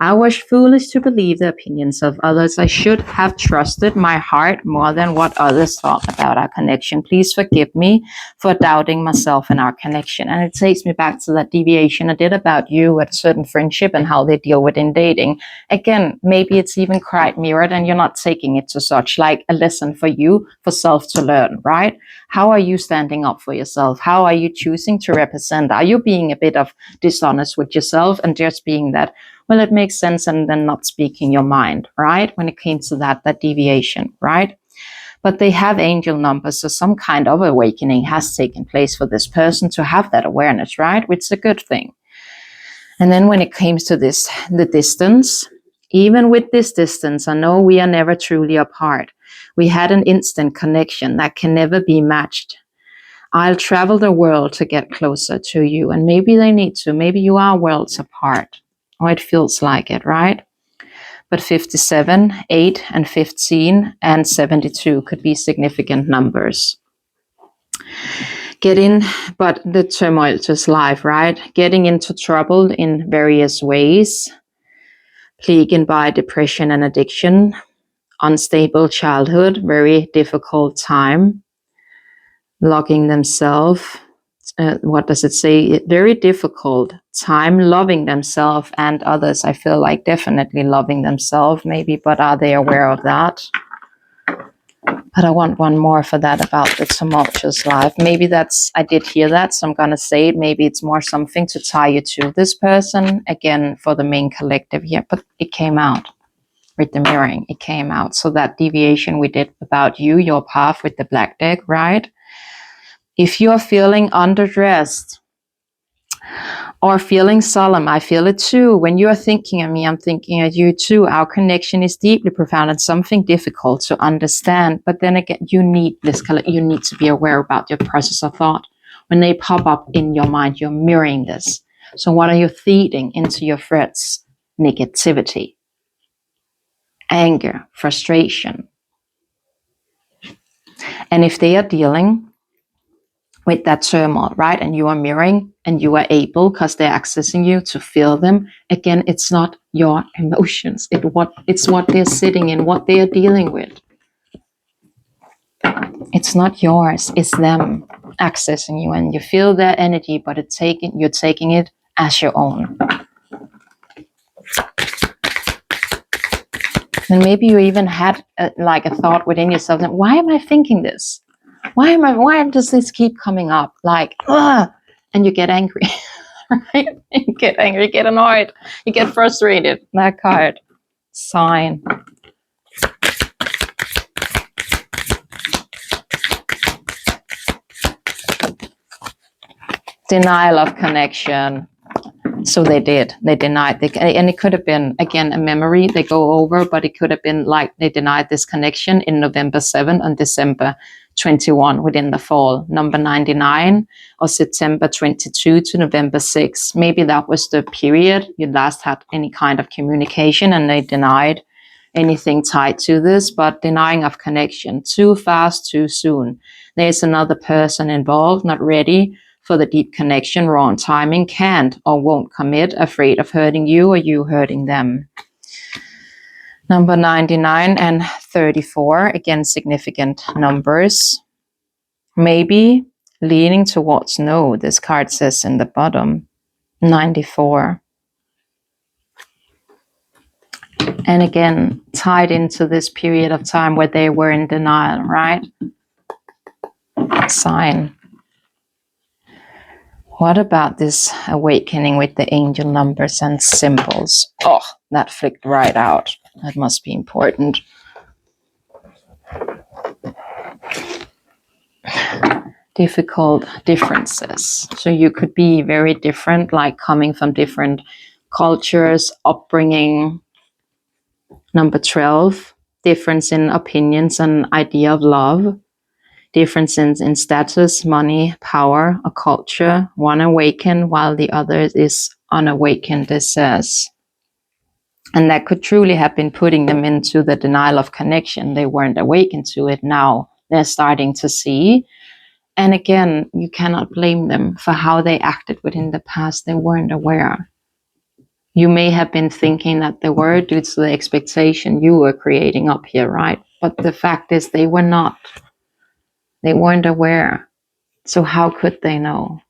I was foolish to believe the opinions of others. I should have trusted my heart more than what others thought about our connection. Please forgive me for doubting myself and our connection. And it takes me back to that deviation I did about you at a certain friendship and how they deal with in dating. Again, maybe it's even quite mirrored and you're not taking it to such like a lesson for you, for self to learn, right? How are you standing up for yourself? How are you choosing to represent? Are you being a bit of dishonest with yourself and just being that, well, it makes sense, and then not speaking your mind, right? When it came to that deviation, right? But they have angel numbers, so some kind of awakening has taken place for this person to have that awareness, right? Which is a good thing. And then when it comes to this, the distance, even with this distance, I know we are never truly apart. We had an instant connection that can never be matched. I'll travel the world to get closer to you, and maybe they need to. Maybe you are worlds apart. Or it feels like it, right? But 57, 8, and 15, and 72 could be significant numbers. But the tumultuous life, right? Getting into trouble in various ways, plagued by depression and addiction, unstable childhood, very difficult time, logging themselves. What does it say? Very difficult time loving themselves and others. I feel like definitely loving themselves, maybe, but are they aware of that? But I want one more for that about the tumultuous life. Maybe I did hear that, so I'm going to say it. Maybe it's more something to tie you to this person, again, for the main collective here. But it came out with the mirroring. It came out. So that deviation we did about you, your path with the black deck, right? If you're feeling underdressed or feeling solemn, I feel it too. When you are thinking of me, I'm thinking of you too. Our connection is deeply profound and something difficult to understand. But then again, you need to be aware about your process of thought. When they pop up in your mind, you're mirroring this. So what are you feeding into your threats? Negativity, anger, frustration. And if they are dealing with that turmoil, right? And you are mirroring and you are able, because they're accessing you, to feel them. Again, it's not your emotions. It's what they're sitting in, what they are dealing with. It's not yours. It's them accessing you, and you feel their energy, but you're taking it as your own. And maybe you even had a thought within yourself, why am I thinking this? Why does this keep coming up? And you get angry, right? You get angry, you get annoyed, you get frustrated. That card, sign. Denial of connection. So they denied, and it could have been, again, a memory they go over, but it could have been like they denied this connection in November 7 and December 21 within the fall, number 99, or September 22 to November 6. Maybe that was the period you last had any kind of communication, and they denied anything tied to this, but denying of connection, too fast, too soon. There's another person involved, not ready for the deep connection, wrong timing, can't or won't commit, afraid of hurting you or you hurting them. Number 99 and 34, again, significant numbers. Maybe leaning towards no, this card says in the bottom. 94. And again, tied into this period of time where they were in denial, right? Sign. What about this awakening with the angel numbers and symbols? Oh, that flicked right out. That must be important. Difficult differences. So you could be very different, like coming from different cultures, upbringing. Number 12, difference in opinions and idea of love. Differences in status, money, power, or culture. One awakened while the other is unawakened, it says. And that could truly have been putting them into the denial of connection. They weren't awakened to it. Now they're starting to see. And again, you cannot blame them for how they acted within the past. They weren't aware. You may have been thinking that they were due to the expectation you were creating up here, right? But the fact is they were not. They weren't aware. So how could they know?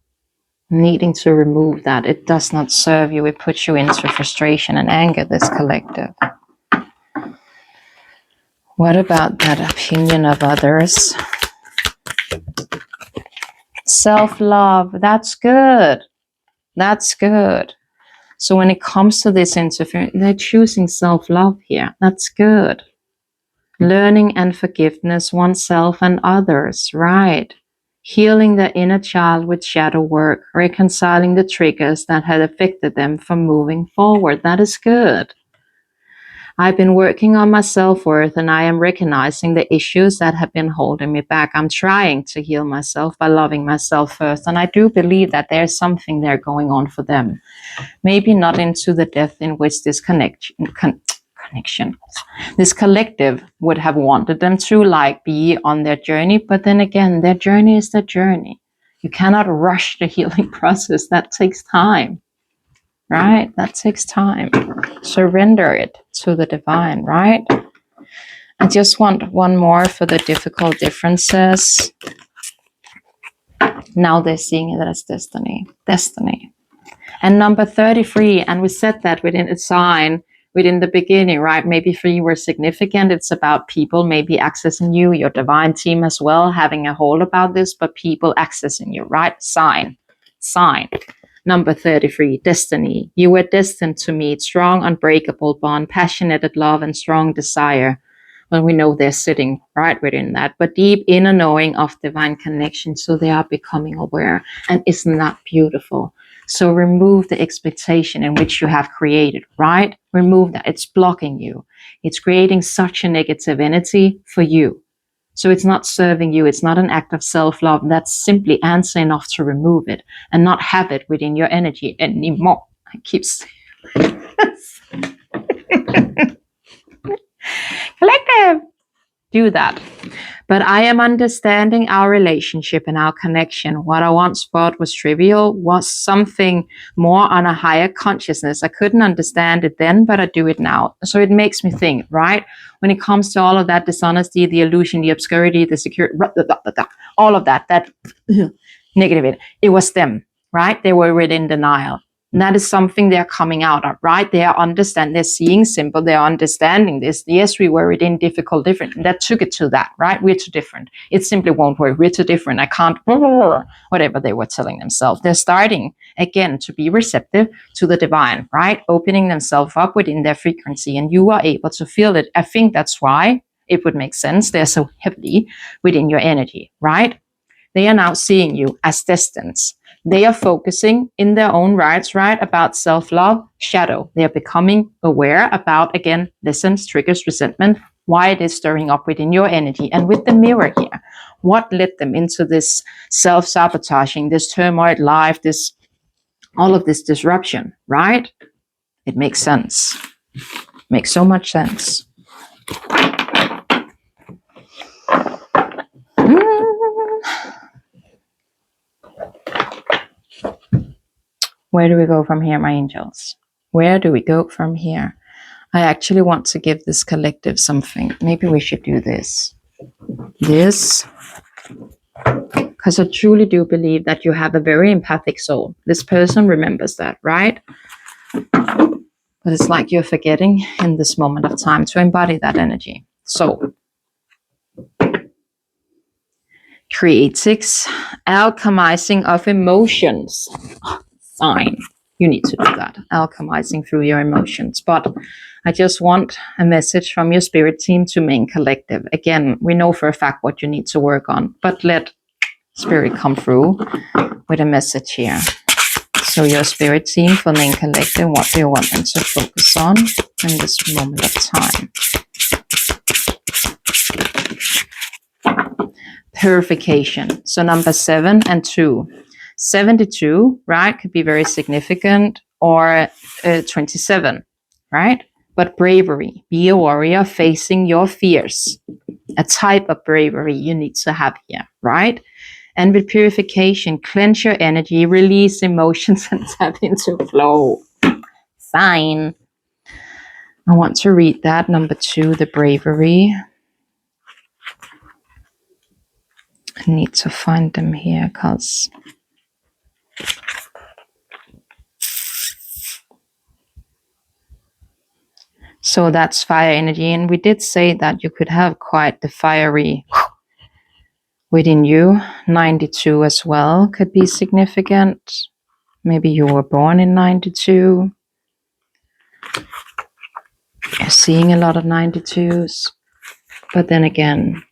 Needing to remove that. It does not serve you. It puts you into frustration and anger, this collective. What about that opinion of others? Self-love. That's good. That's good. So when it comes to this interference, they're choosing self-love here. That's good. Learning and forgiveness, oneself and others, right? Healing the inner child with shadow work, reconciling the triggers that had affected them from moving forward. That is good. I've been working on my self-worth, and I am recognizing the issues that have been holding me back. I'm trying to heal myself by loving myself first. And I do believe that there's something there going on for them. Maybe not into the depth in which this connection. This collective would have wanted them to like be on their journey, but then again, their journey is their journey. You cannot rush the healing process. That takes time, right? That takes time. Surrender it to the divine, right? I just want one more for the difficult differences. Now they're seeing it as destiny. Destiny. And number 33, and we said that within a sign, within the beginning, right? Maybe for you were significant. It's about people maybe accessing you, your divine team as well, having a hold about this, but people accessing you, right? Sign. Number 33, destiny. You were destined to meet strong, unbreakable bond, passionate love, and strong desire. Well, we know they're sitting right within that, but deep inner knowing of divine connection. So they are becoming aware. And isn't that beautiful? So remove the expectation in which you have created, right? Remove that. It's blocking you. It's creating such a negative energy for you. So it's not serving you. It's not an act of self-love. That's simply answer enough to remove it and not have it within your energy anymore. I keep saying this. Collective. Do that. But I am understanding our relationship and our connection. What I once thought was trivial was something more on a higher consciousness. I couldn't understand it then, but I do it now. So it makes me think, right? When it comes to all of that dishonesty, the illusion, the obscurity, the security, all of that negative, it was them, right? They were within denial. And that is something they're coming out of, right? They are they're seeing simple, they're understanding this. Yes, we were within difficult, different. And that took it to that, right? We're too different. It simply won't work. We're too different. I can't, whatever they were telling themselves. They're starting again to be receptive to the divine, right? Opening themselves up within their frequency, and you are able to feel it. I think that's why it would make sense. They're so heavily within your energy, right? They are now seeing you as destined. They are focusing in their own rights, right, about self-love, shadow. They are becoming aware about, again, listens, triggers, resentment, why it is stirring up within your energy. And with the mirror here, what led them into this self-sabotaging, this turmoil life, all of this disruption, right? It makes sense. Makes so much sense. Where do we go from here, my angels? Where do we go from here? I actually want to give this collective something. Maybe we should do this. This. Because I truly do believe that you have a very empathic soul. This person remembers that, right? But it's like you're forgetting in this moment of time to embody that energy. So, create 6, alchemizing of emotions. Sign. You need to do that. Alchemizing through your emotions. But I just want a message from your spirit team to main collective. Again, we know for a fact what you need to work on, but let spirit come through with a message here. So your spirit team for main collective, what do you want them to focus on in this moment of time? Purification. So number 7 and 2. 72, right, could be very significant, or 27, right? But bravery, be a warrior facing your fears. A type of bravery you need to have here, right? And with purification, cleanse your energy, release emotions, and tap into flow. Sign. I want to read that. Number 2, the bravery. I need to find them here because so that's fire energy. And we did say that you could have quite the fiery within you. 92 as well could be significant. Maybe you were born in 92. You're seeing a lot of 92s. But then again,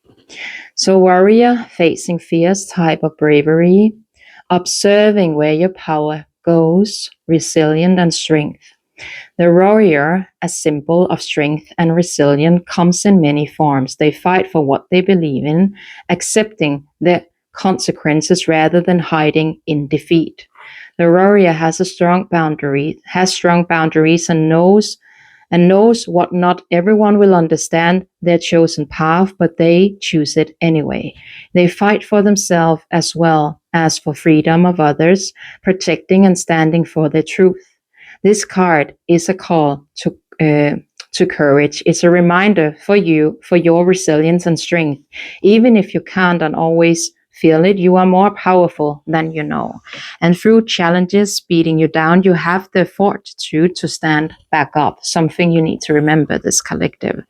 so warrior, facing fears, type of bravery, observing where your power goes, resilient and strength. The warrior, a symbol of strength and resilience, comes in many forms. They fight for what they believe in, accepting the consequences rather than hiding in defeat. The warrior has strong boundaries and knows and knows what not everyone will understand their chosen path, but they choose it anyway. They fight for themselves as well as for freedom of others, protecting and standing for their truth. This card is a call to courage. It's a reminder for you, for your resilience and strength. Even if you can't and always feel it, you are more powerful than you know. And through challenges beating you down, you have the fortitude to stand back up. Something you need to remember, this collective.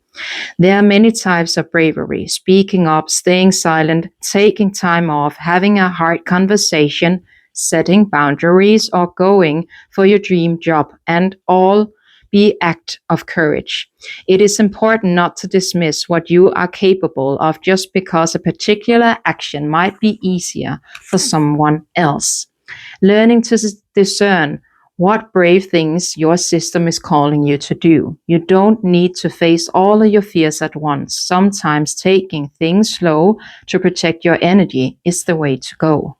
There are many types of bravery: speaking up, staying silent, taking time off, having a hard conversation, setting boundaries, or going for your dream job, and all be act of courage. It is important not to dismiss what you are capable of just because a particular action might be easier for someone else. Learning to discern what brave things your system is calling you to do. You don't need to face all of your fears at once. Sometimes taking things slow to protect your energy is the way to go.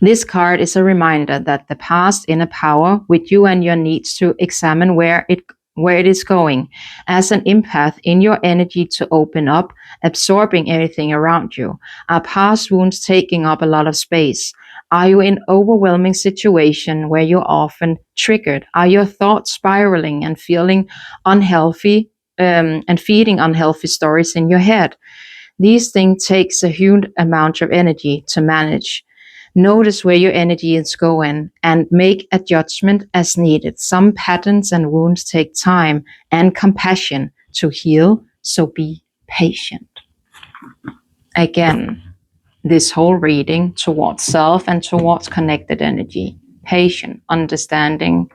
This card is a reminder that the past inner power with you and your needs to examine where it is going. As an empath, in your energy to open up, absorbing everything around you. Are past wounds taking up a lot of space? Are you in overwhelming situation where you're often triggered? Are your thoughts spiraling and feeling unhealthy and feeding unhealthy stories in your head? These things takes a huge amount of energy to manage. Notice where your energy is going and make a judgment as needed. Some patterns and wounds take time and compassion to heal, so be patient. Again, this whole reading towards self and towards connected energy. Patient, understanding,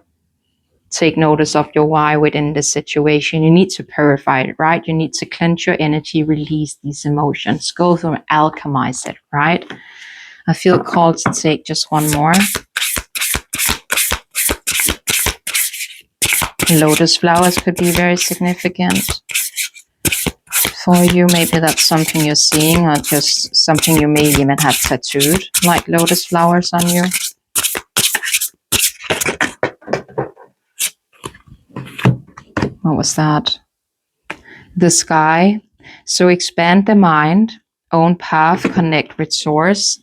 take notice of your why within this situation. You need to purify it, right? You need to cleanse your energy, release these emotions, go through and alchemize it, right? I feel called to take just one more. Lotus flowers could be very significant for you. Maybe that's something you're seeing, or just something you may even have tattooed, like lotus flowers on you. What was that? The sky. So expand the mind, own path, connect with source.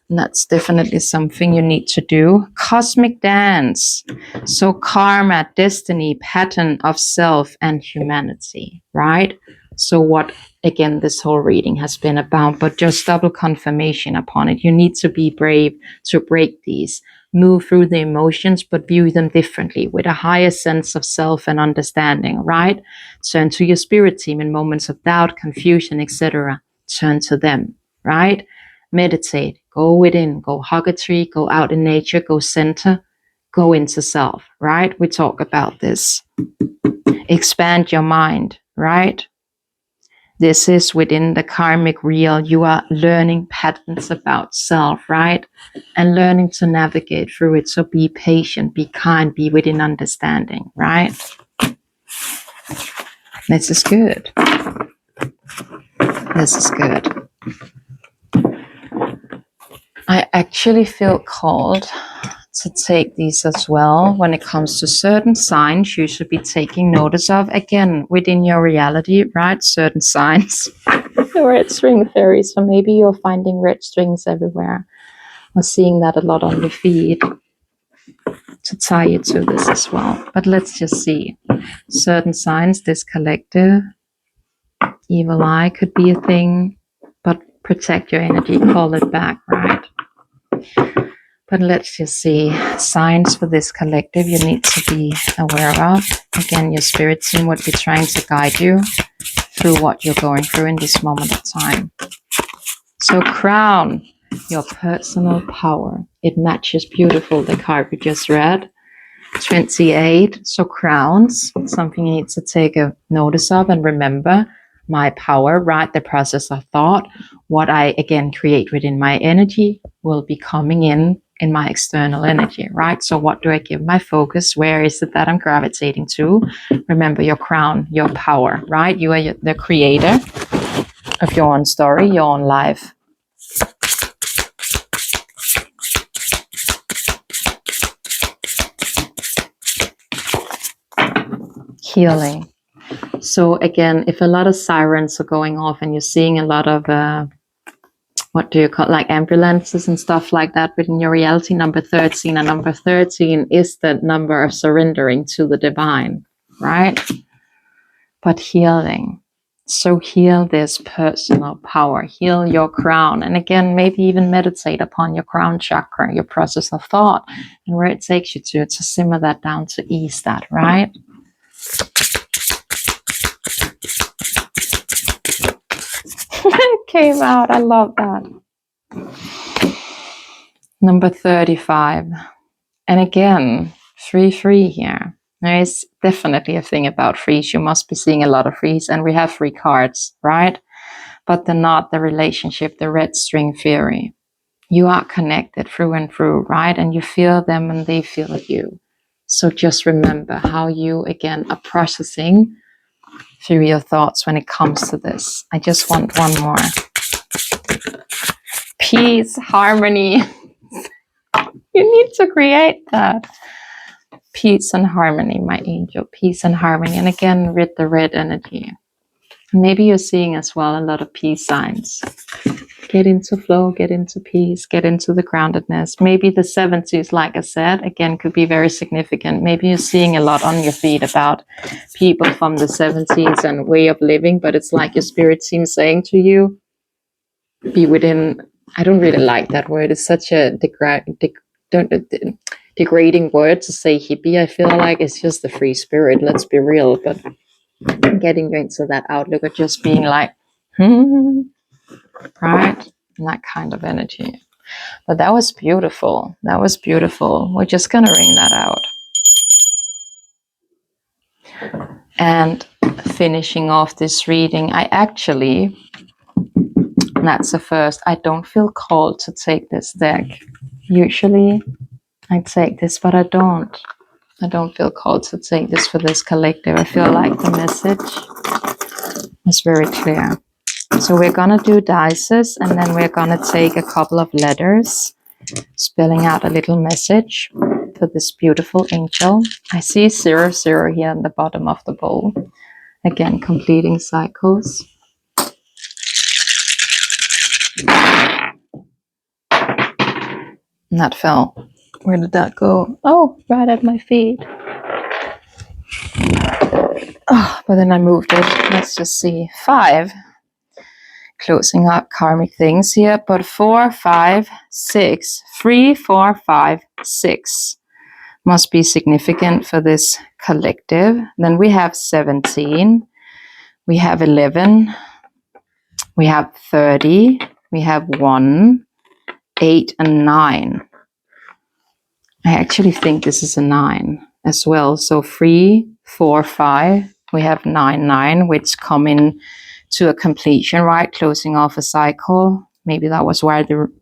And that's definitely something you need to do. Cosmic dance. So karma, destiny, pattern of self and humanity, right? So what, again, this whole reading has been about, but just double confirmation upon it. You need to be brave to break these. Move through the emotions, but view them differently with a higher sense of self and understanding, right? Turn to your spirit team in moments of doubt, confusion, etc. Turn to them, right? Meditate, go within, go hug a tree, go out in nature, go center, go into self, right? We talk about this. Expand your mind, right? This is within the karmic reel. You are learning patterns about self, right? And learning to navigate through it. So be patient, be kind, be within understanding, right? This is good. This is good. I actually feel called to take these as well when it comes to certain signs you should be taking notice of. Again, within your reality, right? Certain signs. The red string fairy. So maybe you're finding red strings everywhere, or seeing that a lot on your feed, to tie you to this as well. But let's just see. Certain signs, this collective, evil eye could be a thing, but protect your energy, call it back, right? But let's just see. Signs for this collective you need to be aware of. Again, your spirit team would be trying to guide you through what you're going through in this moment of time. So crown your personal power. It matches beautiful the card we just read. 28. So crowns, something you need to take a notice of and remember. My power, right? The process of thought. What I, again, create within my energy will be coming in my external energy, right? So what do I give my focus? Where is it that I'm gravitating to? Remember your crown, your power, right? You are the creator of your own story, your own life. healing. So again, if a lot of sirens are going off and you're seeing a lot of what do you call, like ambulances and stuff like that within your reality, number 13, and number 13 is the number of surrendering to the divine, right? But healing. So heal this personal power, heal your crown. And again, maybe even meditate upon your crown chakra, your process of thought, and where it takes you to simmer that down, to ease that, right? It came out. I love that. Number 35. And again, 3 here. There is definitely a thing about 3s. You must be seeing a lot of 3s. And we have 3 cards, right? But they're not the relationship, the red string theory. You are connected through and through, right? And you feel them and they feel you. So just remember how you, again, are processing through your thoughts when it comes to this. I just want one more. Peace, harmony. You need to create that. Peace and harmony, my angel. Peace and harmony. And again, with the red energy. Maybe you're seeing as well a lot of peace signs. Get into flow, get into peace, get into the groundedness. Maybe the 70s, like I said, again, could be very significant. Maybe you're seeing a lot on your feed about people from the 70s and way of living, but it's like your spirit seems saying to you, be within, I don't really like that word. It's such a degrading word to say hippie. I feel like it's just the free spirit, let's be real. But getting you into that outlook of just being like, right? And that kind of energy. But that was beautiful. That was beautiful. We're just going to ring that out. And finishing off this reading, I actually, that's the first, I don't feel called to take this deck. Usually I take this, but I don't. I don't feel called to take this for this collective. I feel like the message is very clear. So we're going to do dices, and then we're going to take a couple of letters, spelling out a little message for this beautiful angel. I see 00 here in the bottom of the bowl. Again, completing cycles. And that fell. Where did that go? Oh, right at my feet. Oh, but then I moved it. Let's just see. 5. Closing up karmic things here. But 4, 5, 6. 3, 4, 5, 6. Must be significant for this collective. Then we have 17. We have 11. We have 30. We have 1, 8, and 9. I actually think this is a 9 as well. So 3, 4, 5. We have 9, 9, which come in to a completion, right? Closing off a cycle. Maybe that was why the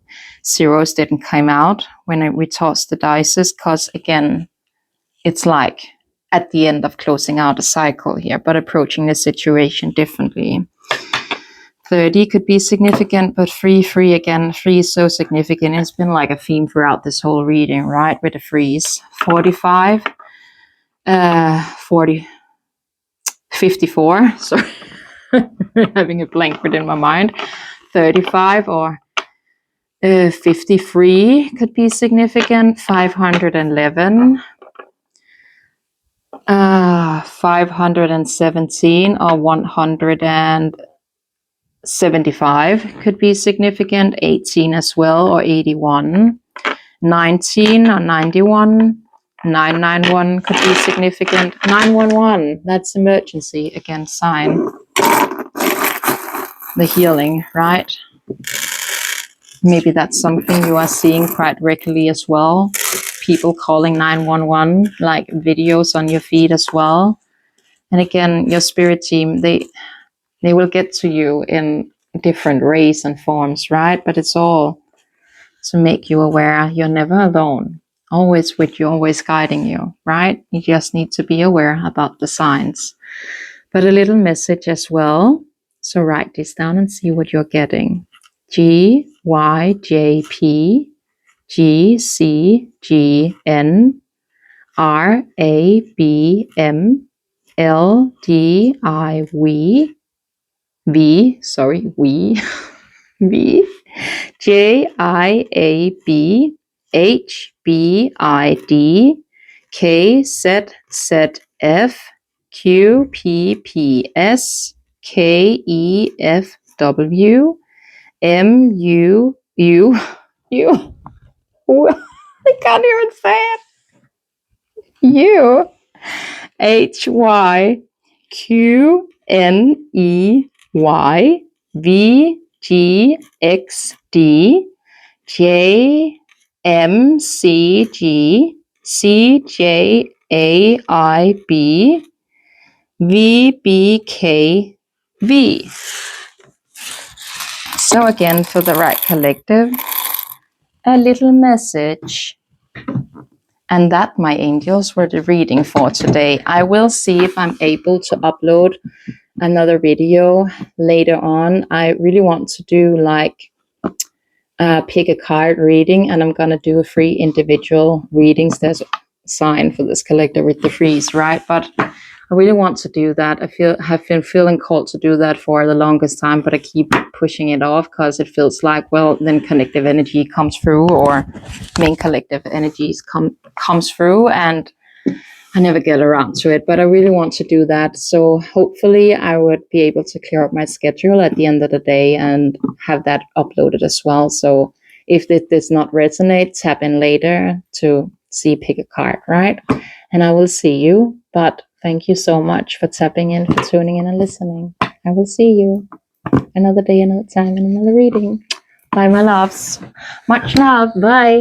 zeros didn't come out when we tossed the dices, because again, it's like at the end of closing out a cycle here, but approaching the situation differently. 30 could be significant, but 3 again. 3 is so significant. It's been like a theme throughout this whole reading, right? With the 3s. 45, 54. Sorry, having a blank within my mind. 35 or 53 could be significant. 511. 517 or 175 could be significant. 18 as well, or 81. 19 or 91. 991 could be significant. 911, that's emergency, again, sign. The healing, right? Maybe that's something you are seeing quite regularly as well. People calling 911, like videos on your feed as well. And again, your spirit team, they will get to you in different ways and forms, right? But it's all to make you aware you're never alone. Always with you, always guiding you, right? You just need to be aware about the signs. But a little message as well. So write this down and see what you're getting. G, Y, J, P, G, C, G, N, R, A, B, M, LDIV V JIAB HBID KZZF QPPS KEFW MUU I can't even say it. UHYQNEY VGXD JMCG CJAIB VBKV. So again, for the right collective, a little message. And that, my angels, were the reading for today. I will see if I'm able to upload another video later on. I really want to do like pick a card reading, and I'm going to do a free individual readings. There's a sign for this collector with the 3's, right? But I really want to do that. Have been feeling called to do that for the longest time, but I keep pushing it off because it feels like, well, then collective energy comes through, or main collective energies comes through, and I never get around to it. But I really want to do that. So hopefully I would be able to clear up my schedule at the end of the day and have that uploaded as well. So if it does not resonate, tap in later to pick a card, right? And I will see you. But thank you so much for tapping in, for tuning in and listening. I will see you another day, another time, and another reading. Bye, my loves. Much love. Bye.